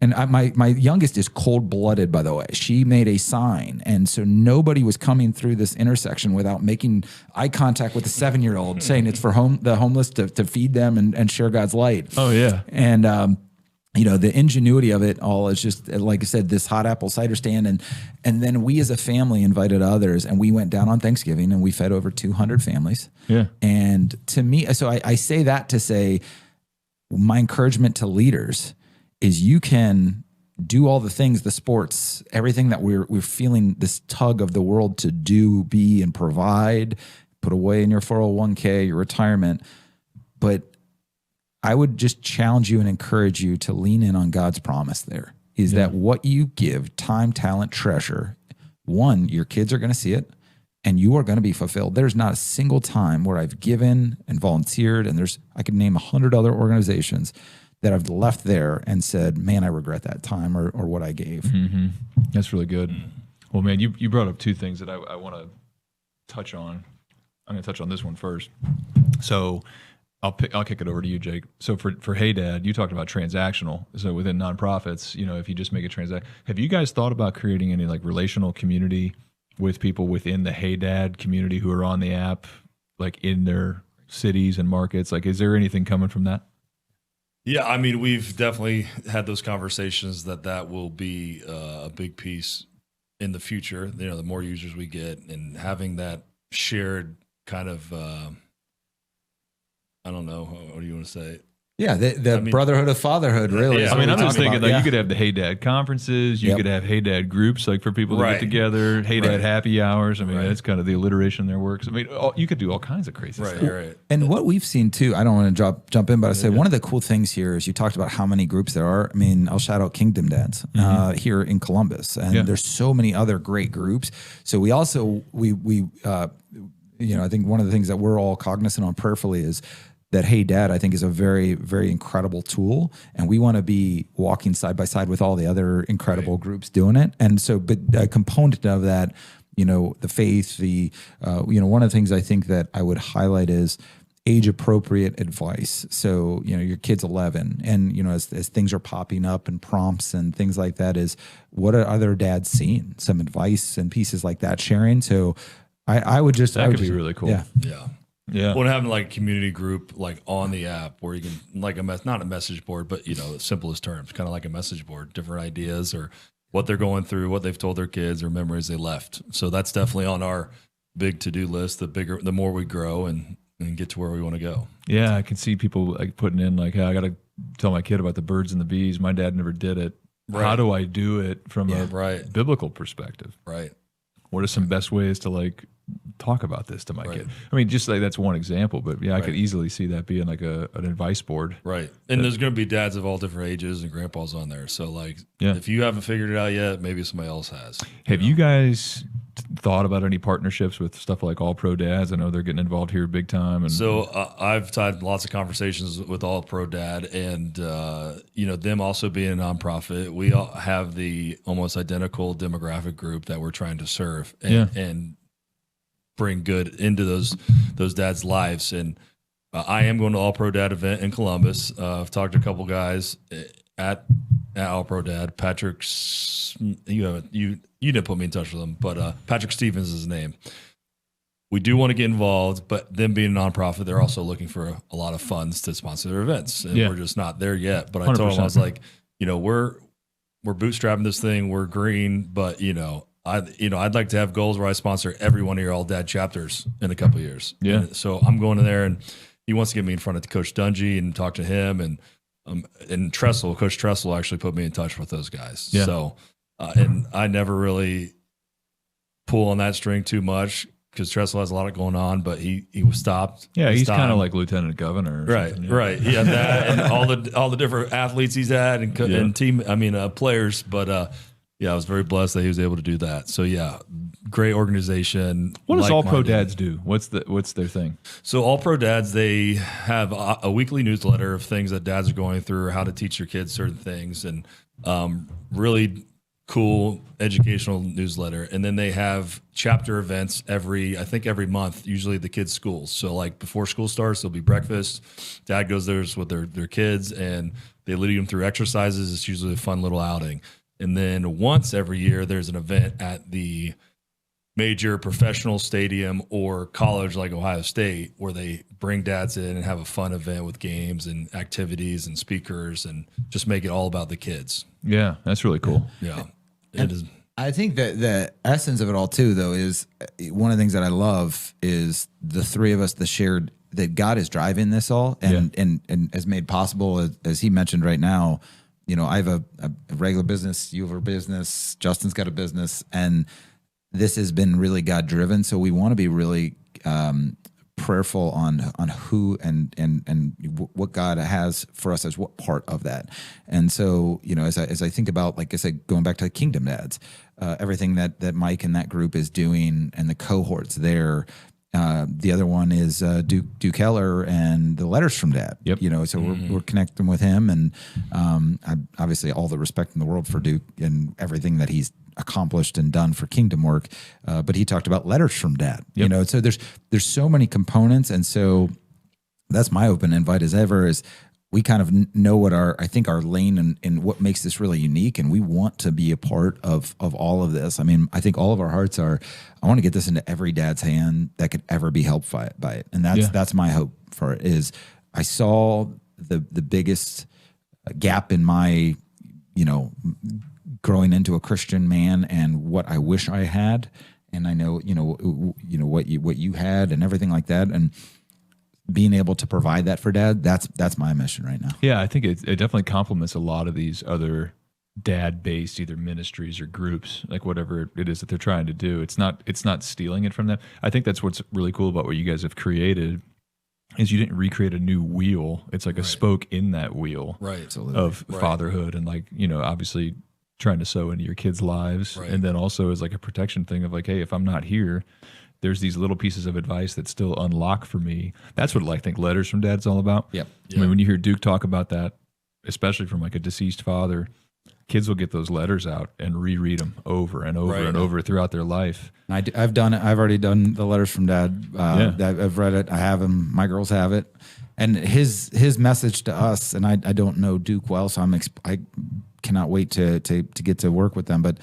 And my youngest is cold-blooded, by the way. She made a sign, and so nobody was coming through this intersection without making eye contact with a 7-year-old, saying it's for the homeless to feed them and share God's light. Oh, yeah. And the ingenuity of it all is just, like I said, this hot apple cider stand. And then we as a family invited others, and we went down on Thanksgiving and we fed over 200 families. Yeah. And to me, so I say that to say my encouragement to leaders is you can do all the things, the sports, everything that we're feeling this tug of the world to do, be, and provide, put away in your 401k, your retirement. But I would just challenge you and encourage you to lean in on God's promise there, is that what you give, time, talent, treasure, one, your kids are going to see it and you are going to be fulfilled. There's not a single time where I've given and volunteered, and I could name 100 other organizations that I've left there and said, man, I regret that time or what I gave. Mm-hmm. That's really good. Well, man, you brought up two things that I want to touch on. I'm going to touch on this one first. So I'll kick it over to you, Jake. So for Hey Dad, you talked about transactional. So within nonprofits, if you just make a transaction, have you guys thought about creating any like relational community with people within the Hey Dad community who are on the app, like in their cities and markets? Like, is there anything coming from that? Yeah, we've definitely had those conversations that will be a big piece in the future. The more users we get and having that shared kind of, I don't know, what do you want to say? Yeah, the brotherhood of fatherhood, really. Yeah. I'm just thinking that you could have the Hey Dad conferences, you could have Hey Dad groups, like for people to get together, Hey Dad happy hours. That's kind of the alliteration there works. You could do all kinds of crazy stuff. Right. And what we've seen too, I don't want to jump in, but I say one of the cool things here is you talked about how many groups there are. I'll shout out Kingdom Dads here in Columbus, and there's so many other great groups. So we also I think one of the things that we're all cognizant on prayerfully is that Hey Dad, I think, is a very, very incredible tool. And we want to be walking side by side with all the other incredible groups doing it. And so, but a component of that, the faith, one of the things I think that I would highlight is age appropriate advice. So, your kid's 11 and, as things are popping up and prompts and things like that, is what are other dads seeing? Some advice and pieces like that sharing. So I would just, that could be really cool. Yeah. Yeah. Well, having like a community group like on the app where you can like not a message board, but simplest terms, kind of like a message board, different ideas or what they're going through, what they've told their kids or memories they left. So that's definitely on our big to-do list. The more we grow and get to where we want to go. Yeah. I can see people like putting in like, hey, I got to tell my kid about the birds and the bees. My dad never did it. Right. How do I do it from a right. biblical perspective? Right. What are some best ways to like talk about this to my kid? I mean, just like that's one example, but yeah, I could easily see that being like an advice board. Right. And there's going to be dads of all different ages and grandpas on there. So like, if you haven't figured it out yet, maybe somebody else has. Have you guys thought about any partnerships with stuff like All Pro Dads? I know they're getting involved here big time. And so I've had lots of conversations with All Pro Dad and, them also being a nonprofit. We all have the almost identical demographic group that we're trying to serve and bring good into those dads' lives. And I am going to All Pro Dad event in Columbus. I've talked to a couple guys at All Pro Dad. Patrick, you didn't put me in touch with him, but Patrick Stevens is his name. We do want to get involved, but them being a nonprofit, they're also looking for a lot of funds to sponsor their events, and we're just not there yet. But I told them, I was like, we're bootstrapping this thing, we're green, but I'd like to have goals where I sponsor every one of your All Dad chapters in a couple of years. Yeah. And so I'm going in there, and he wants to get me in front of Coach Dungy and talk to him, and Coach Tressel actually put me in touch with those guys. Yeah. So, and I never really pull on that string too much because Tressel has a lot going on, but he was stopped. Yeah, he's kind of like lieutenant governor. Right, right. He had that and all the different athletes he's had and team. Players. But I was very blessed that he was able to do that. So great organization. What does All Pro Dads do? What's their thing? So All Pro Dads, they have a weekly newsletter of things that dads are going through, how to teach your kids certain things, and really cool educational newsletter. And then they have chapter events every month, usually at the kids' schools. So like before school starts, there'll be breakfast. Dad goes there with their kids and they lead them through exercises. It's usually a fun little outing. And then once every year, there's an event at the major professional stadium or college like Ohio State where they bring dads in and have a fun event with games and activities and speakers and just make it all about the kids. Yeah, that's really cool. Yeah, it is. I think that the essence of it all too, though, is one of the things that I love is the three of us, the shared that God is driving this all and has made possible, as he mentioned right now. I have a regular business, you have a business, Justin's got a business, and this has been really God driven. So we want to be really prayerful on who and what God has for us as what part of that. And so, as I think about, like I said, going back to the Kingdom Dads, everything that Mike and that group is doing and the cohorts there. The other one is Duke Heller and the Letters from Dad. Yep. So we're connecting with him, and I obviously all the respect in the world for Duke and everything that he's accomplished and done for kingdom work. But he talked about Letters from Dad. Yep. So there's so many components, and so that's my open invite as ever is. We kind of know what our lane and what makes this really unique, and we want to be a part of all of this. I mean, I think all of our hearts are, I want to get this into every dad's hand that could ever be helped by it. And that's my hope for it is I saw the biggest gap in my, growing into a Christian man and what I wish I had. And I know, what you had and everything like that. And being able to provide that for dad, that's my mission right now. Yeah, I think it definitely complements a lot of these other dad-based either ministries or groups, like whatever it is that they're trying to do. It's not stealing it from them. I think that's what's really cool about what you guys have created is you didn't recreate a new wheel. It's like a spoke in that wheel of fatherhood and obviously trying to sow into your kids' lives. Right. And then also as like a protection thing of like, hey, if I'm not here, there's these little pieces of advice that still unlock for me. That's what I think Letters from Dad's all about. Yep. I mean, when you hear Duke talk about that, especially from like a deceased father, kids will get those letters out and reread them over and over and over throughout their life. I've done it. I've already done the letters from Dad. I've read it. I have them. My girls have it. And his message to us, and I don't know Duke well, so I cannot wait to get to work with them. But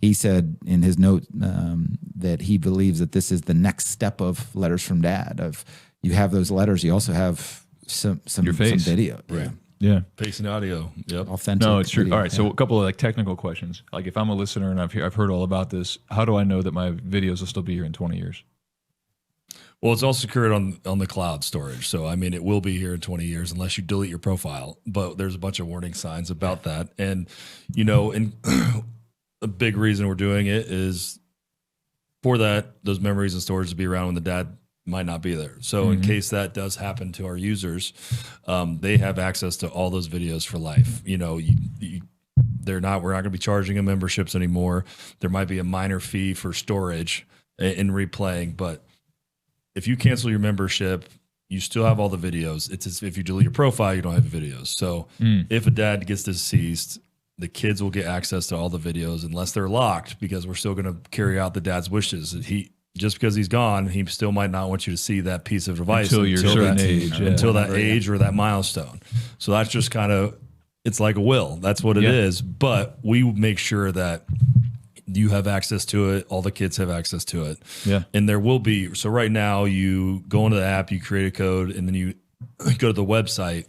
he said in his note that he believes that this is the next step of letters from Dad. Of you have those letters, you also have some video, right? Yeah, face and audio. Yep, authentic. No, it's true. Video, all right, so a couple of like technical questions. Like if I'm a listener and I've heard all about this, how do I know that my videos will still be here in 20 years? Well, it's all secured on the cloud storage. So, I mean, it will be here in 20 years unless you delete your profile. But there's a bunch of warning signs about that. And, and a big reason we're doing it is for those memories and storage to be around when the dad might not be there. So in case that does happen to our users, they have access to all those videos for life. We're not going to be charging them memberships anymore. There might be a minor fee for storage and replaying, but if you cancel your membership, you still have all the videos. It's as if you delete your profile, you don't have videos. So if a dad gets deceased, the kids will get access to all the videos unless they're locked, because we're still going to carry out the dad's wishes. Just because he's gone, he still might not want you to see that piece of device until certain age, until that age or that milestone. So that's just kind of, it's like a will. That's what it is. But we make sure that you have access to it. All the kids have access to it. Yeah. And there will be, so right now you go into the app, you create a code, and then you go to the website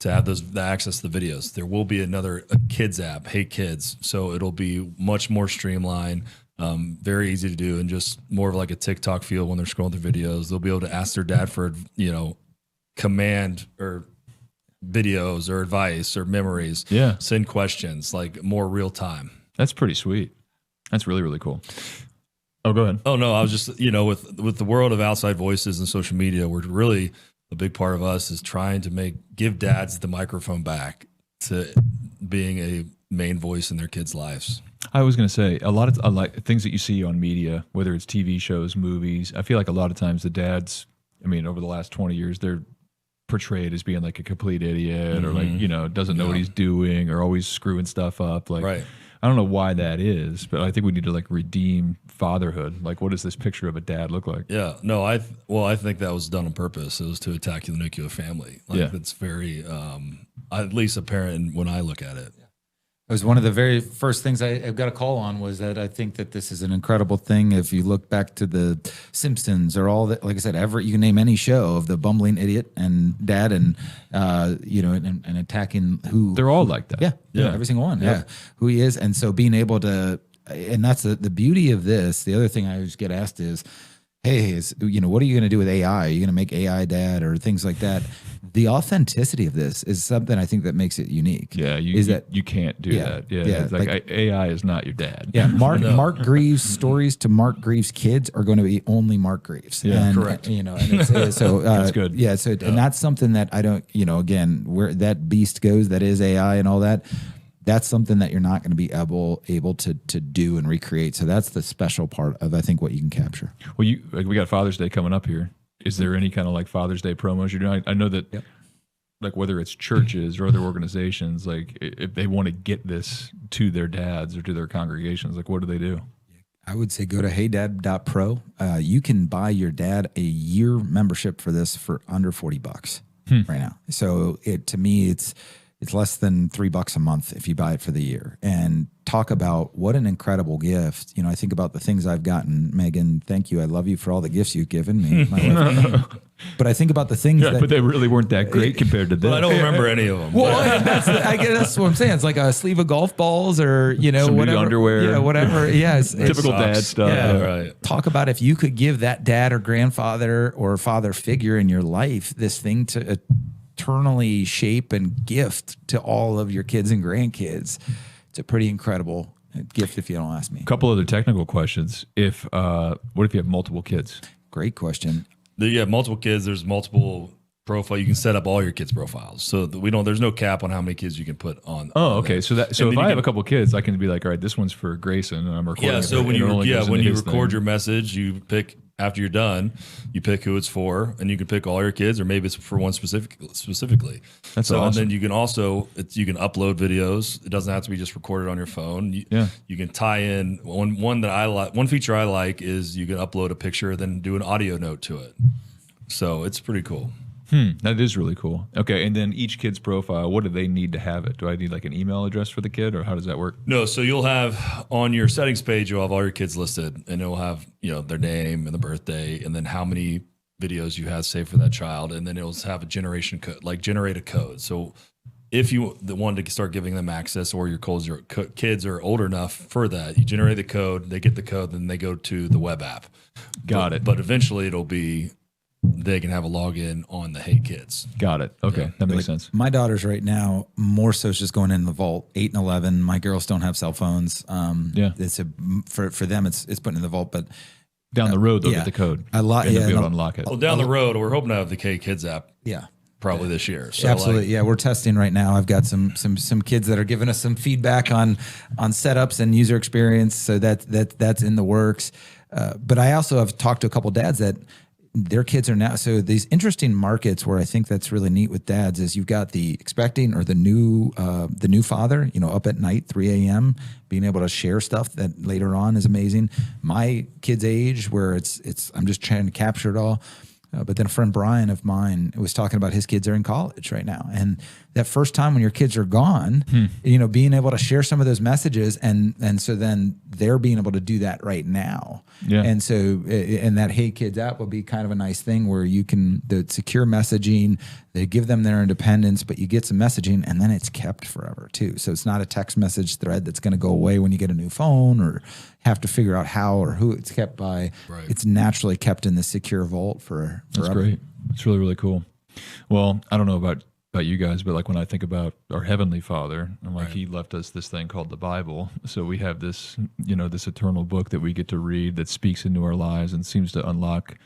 to have the access to the videos. There will be a kids app, Hey Kids. So it'll be much more streamlined, very easy to do, and just more of like a TikTok feel when they're scrolling through videos. They'll be able to ask their dad for, command or videos or advice or memories. Yeah. Send questions, like more real time. That's pretty sweet. That's really, really cool. Oh, go ahead. Oh, no, I was just, with the world of outside voices and social media, we're really, a big part of us is trying to give dads the microphone back to being a main voice in their kids' lives. I was going to say, a lot of things that you see on media, whether it's TV shows, movies, I feel like a lot of times the dads, over the last 20 years, they're portrayed as being like a complete idiot or like, doesn't know what he's doing or always screwing stuff up. Like, right. I don't know why that is, but I think we need to like redeem fatherhood. Like, what does this picture of a dad look like? Yeah, no, I think that was done on purpose. It was to attack the nuclear family. That's very, at least apparent when I look at it. It was one of the very first things I got a call on, was that I think that this is an incredible thing. If you look back to the Simpsons or all that, like I said, you can name any show of the bumbling idiot and dad and, and attacking who. They're all like that. Yeah. Every single one. Yeah. Who he is. And so being able to, and that's the beauty of this. The other thing I always get asked is, hey, what are you going to do with AI? Are you going to make AI dad or things like that? The authenticity of this is something I think that makes it unique. Yeah, you can't do that. Yeah, it's like AI is not your dad. Yeah, Mark Greaves' stories to Mark Greaves' kids are going to be only Mark Greaves. Yeah, correct. And it's, so that's good. Yeah, so and that's something that I don't. Again, where that beast goes, that is AI and all that. That's something that you're not going to be able to do and recreate. So that's the special part of, I think, what you can capture. Well, we got Father's Day coming up here. Is there any kind of like Father's Day promos you're doing? I know that, like whether it's churches or other organizations, like if they want to get this to their dads or to their congregations, like what do they do? I would say go to heydad.pro. You can buy your dad a year membership for this for under $40 right now. So to me, it's less than $3 a month if you buy it for the year. And talk about what an incredible gift. I think about the things I've gotten. Megan, thank you. I love you for all the gifts you've given me. But I think about the things but they really weren't that great compared to this. Well, I don't remember any of them. Well, I guess that's what I'm saying. It's like a sleeve of golf balls or, some whatever. Underwear. Yeah, whatever. Yeah. Typical dad stuff. Yeah. Right. Talk about if you could give that dad or grandfather or father figure in your life this thing to eternally shape and gift to all of your kids and grandkids. It's a pretty incredible gift if you don't ask me. A couple other technical questions. What if you have multiple kids? Great question. You have multiple kids. There's multiple profile. You can set up all your kids' profiles. So there's no cap on how many kids you can put on. Oh, okay. So if I have a couple kids, I can be like, all right, this one's for Grayson and I'm recording. Yeah. So when you record your message, you pick after you're done, you pick who it's for, and you can pick all your kids, or maybe it's for one specifically. That's so. awesome. And then you can also you can upload videos. It doesn't have to be just recorded on your phone. You can tie in one that I like. One feature I like is you can upload a picture, then do an audio note to it. So it's pretty cool. That is really cool. Okay, and then each kid's profile, what do they need to have it? Do I need like an email address for the kid, or how does that work? No, so you'll have on your settings page, you'll have all your kids listed, and it'll have their name and the birthday, and then how many videos you have saved for that child, and then it'll have a generation code, like generate a code. So if you want to start giving them access, or your kids are old enough for that, you generate the code, they get the code, then they go to the web app. Got it. But eventually it'll be they can have a login on the Hey Kids. Got it. Okay, that makes sense. My daughters right now, more so is just going in the vault. 8 and 11. My girls don't have cell phones. It's for them. It's putting in the vault, but down the road they'll get the code. A lot. And they'll be able to unlock it. Well, down the road, we're hoping to have the Hey Kids app. Yeah. Probably this year. So absolutely. We're testing right now. I've got some kids that are giving us some feedback on setups and user experience. So that's in the works. But I also have talked to a couple dads that their kids are now, so these interesting markets where I think that's really neat with dads is you've got the expecting or the new father, up at night, 3 a.m., being able to share stuff that later on is amazing. My kid's age where it's I'm just trying to capture it all. But then a friend, Brian of mine, was talking about his kids are in college right now. And that first time when your kids are gone, being able to share some of those messages. And so then they're being able to do that right now. Yeah. And so, and that Hey Kids app will be kind of a nice thing where you can, the secure messaging, they give them their independence, but you get some messaging and then it's kept forever too. So it's not a text message thread that's going to go away when you get a new phone or have to figure out how or who it's kept by. Right. It's naturally kept in the secure vault forever. That's great. It's really, really cool. Well, I don't know about you guys, but like when I think about our Heavenly Father, I'm like, He left us this thing called the Bible. So we have this, this eternal book that we get to read that speaks into our lives and seems to unlock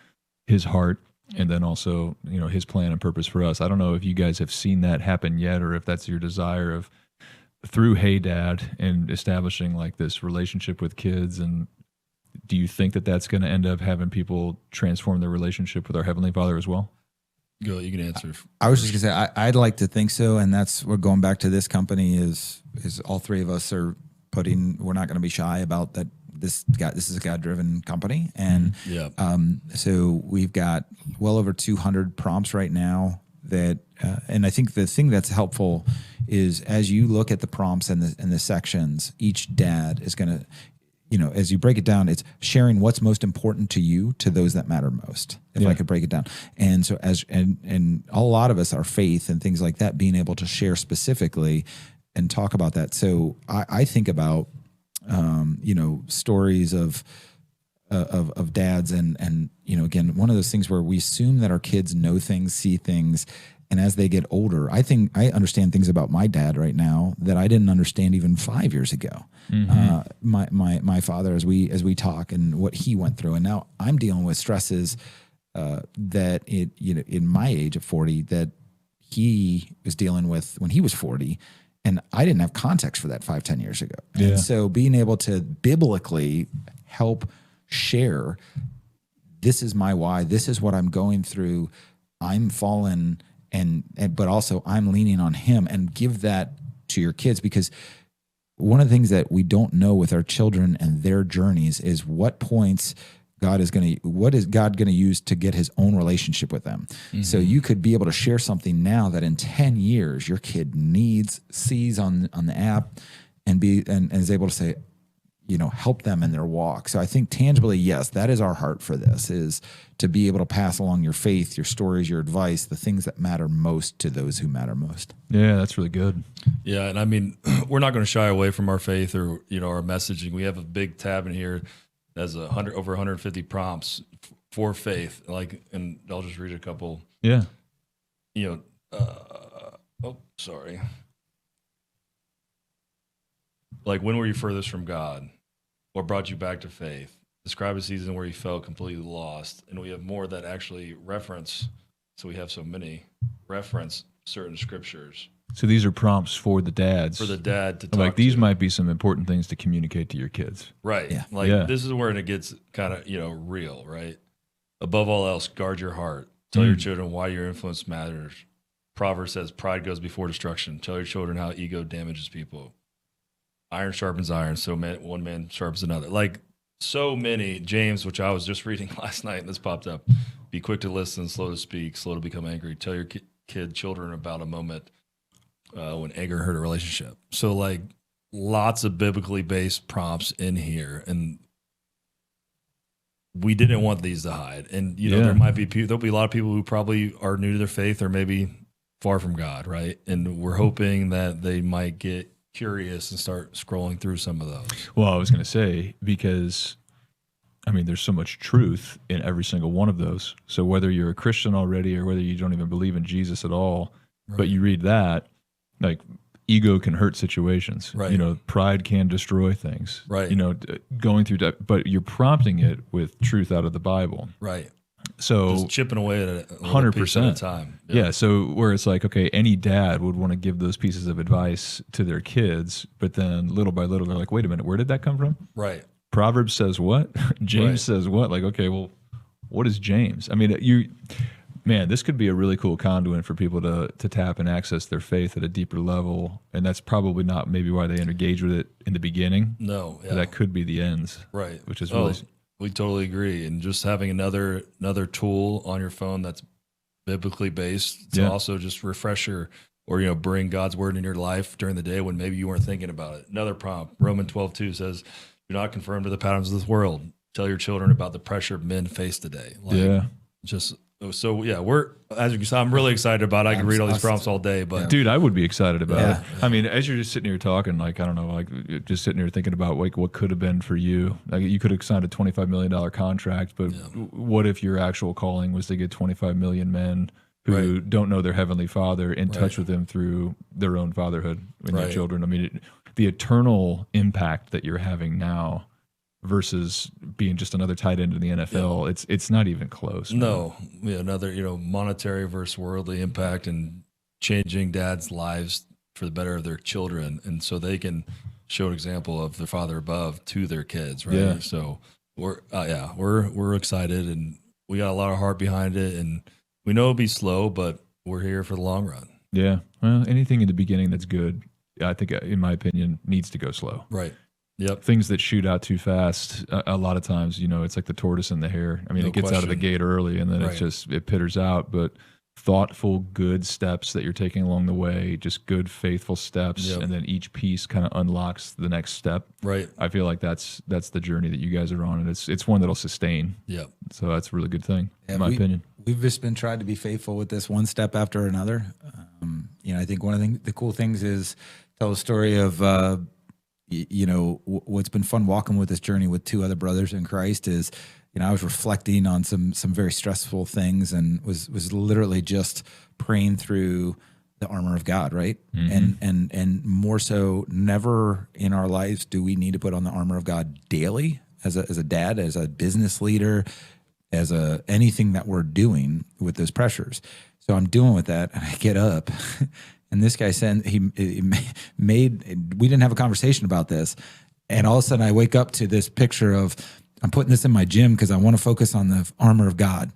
His heart. And then also, His plan and purpose for us. I don't know if you guys have seen that happen yet, or if that's your desire of through Hey Dad and establishing like this relationship with kids. And do you think that that's going to end up having people transform their relationship with our Heavenly Father as well? Go, you can answer. I was just going to say, I'd like to think so. And that's, we're going back to this company is all three of us are we're not going to be shy about that. This is a God-driven company. And so we've got well over 200 prompts right now that, and I think the thing that's helpful is as you look at the prompts and the sections, each dad is going to, as you break it down, it's sharing what's most important to you, to those that matter most, if I could break it down. And so and a lot of us, our faith and things like that, being able to share specifically and talk about that. So I think about, stories of dads and again, one of those things where we assume that our kids know things, see things, and as they get older, I think I understand things about my dad right now that I didn't understand even 5 years ago. Mm-hmm. My father, as we talk, and what he went through, and now I'm dealing with stresses that in my age of 40 that he was dealing with when he was 40. And I didn't have context for that 5-10 years ago. Yeah. And so being able to biblically help share, this is my why, this is what I'm going through, I'm fallen, but also I'm leaning on Him, and give that to your kids. Because one of the things that we don't know with our children and their journeys is what points what is God going to use to get His own relationship with them? Mm-hmm. So you could be able to share something now that in 10 years your kid sees on the app and is able to say, help them in their walk. So I think tangibly, yes, that is our heart for this, is to be able to pass along your faith, your stories, your advice, the things that matter most to those who matter most. Yeah, that's really good. Yeah, and I mean, we're not going to shy away from our faith or our messaging. We have a big tab in here. Has over 150 prompts for faith. And I'll just read a couple. Yeah. Sorry. Like, when were you furthest from God? What brought you back to faith? Describe a season where you felt completely lost. And we have more that actually reference. So we have so many reference certain scriptures. So these are prompts for the dads. For the dad to talk like these might be some important things to communicate to your kids. Right. Yeah. This is where it gets kind of, real, right? Above all else, guard your heart. Tell your children why your influence matters. Proverbs says pride goes before destruction. Tell your children how ego damages people. Iron sharpens iron, so one man sharpens another. Like so many, James, which I was just reading last night, and this popped up. Be quick to listen, slow to speak, slow to become angry. Tell your children about a moment when anger hurt a relationship. So like lots of biblically based prompts in here, and we didn't want these to hide. And you know, there'll be a lot of people who probably are new to their faith or maybe far from God, right? And we're hoping that they might get curious and start scrolling through some of those. Well, I was going to say, because I mean, there's so much truth in every single one of those. So whether you're a Christian already or whether you don't even believe in Jesus at all, but you read that, like ego can hurt situations. Right. You know, pride can destroy things. Right. You know, going through that, but you're prompting it with truth out of the Bible. Right. So just chipping away at it 100% at a time. Yeah. So where it's like, okay, any dad would want to give those pieces of advice to their kids, but then little by little, they're like, wait a minute, where did that come from? Right. Proverbs says what? James says what? Like, okay, well, what is James? I mean, man, this could be a really cool conduit for people to tap and access their faith at a deeper level. And that's probably not maybe why they engage with it in the beginning. No. Yeah. That could be the ends. Right. Which is really... We totally agree. And just having another tool on your phone that's biblically based to also just refresher or, you know, bring God's word in your life during the day when maybe you weren't thinking about it. Another prompt, Romans 12:2 says, do not conform to the patterns of this world. Tell your children about the pressure men face today. So as you can see, I'm really excited about it. I can read all these prompts all day, but dude, I would be excited about it. I mean, as you're just sitting here talking, like, I don't know, like just sitting here thinking about like what could have been for you. Like you could have signed a $25 million contract, but what if your actual calling was to get 25 million men who don't know their heavenly Father in touch with them through their own fatherhood and their children? I mean, the eternal impact that you're having now versus being just another tight end in the NFL, it's not even close. No, another monetary versus worldly impact and changing dads' lives for the better of their children, and so they can show an example of the Father above to their kids, right? Yeah. So we're excited, and we got a lot of heart behind it, and we know it'll be slow, but we're here for the long run. Yeah, well, anything in the beginning that's good, I think, in my opinion, needs to go slow. Right. Yep. Things that shoot out too fast, a lot of times, it's like the tortoise and the hare. I mean, it gets out of the gate early and then it pitters out. But thoughtful, good steps that you're taking along the way, just good, faithful steps, and then each piece kind of unlocks the next step. Right. I feel like that's the journey that you guys are on, and it's one that'll sustain. Yep. So that's a really good thing, in my opinion. We've just been trying to be faithful with this one step after another. I think one of the cool things is tell a story of what's been fun walking with this journey with two other brothers in Christ is, I was reflecting on some very stressful things and was literally just praying through the armor of God, right? Mm-hmm. And more so, never in our lives do we need to put on the armor of God daily as a dad, as a business leader, as anything that we're doing with those pressures. So I'm dealing with that, and I get up. And this guy said we didn't have a conversation about this. And all of a sudden I wake up to this picture of, I'm putting this in my gym because I want to focus on the armor of God.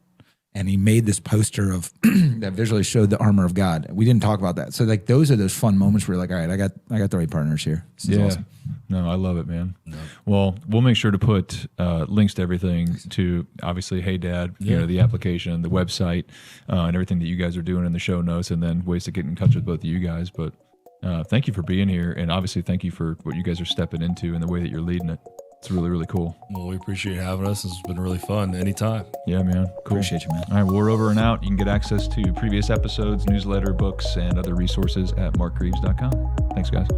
And he made this poster of that visually showed the armor of God. We didn't talk about that. So like those are those fun moments where you're like, all right, I got the right partners here. This is awesome. No, I love it, man. No. Well, we'll make sure to put links to everything to obviously Hey Dad, the application, the website, and everything that you guys are doing in the show notes, and then ways to get in touch with both of you guys. But thank you for being here, and obviously thank you for what you guys are stepping into and the way that you're leading it. It's really, really cool. Well, we appreciate having us. It's been really fun. Anytime. Yeah, man. Cool. Appreciate you, man. All right, well, we're over and out. You can get access to previous episodes, newsletter, books, and other resources at markgreaves.com. Thanks, guys.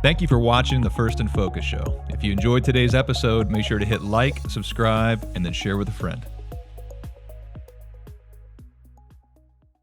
Thank you for watching the First in Focus show. If you enjoyed today's episode, make sure to hit like, subscribe, and then share with a friend.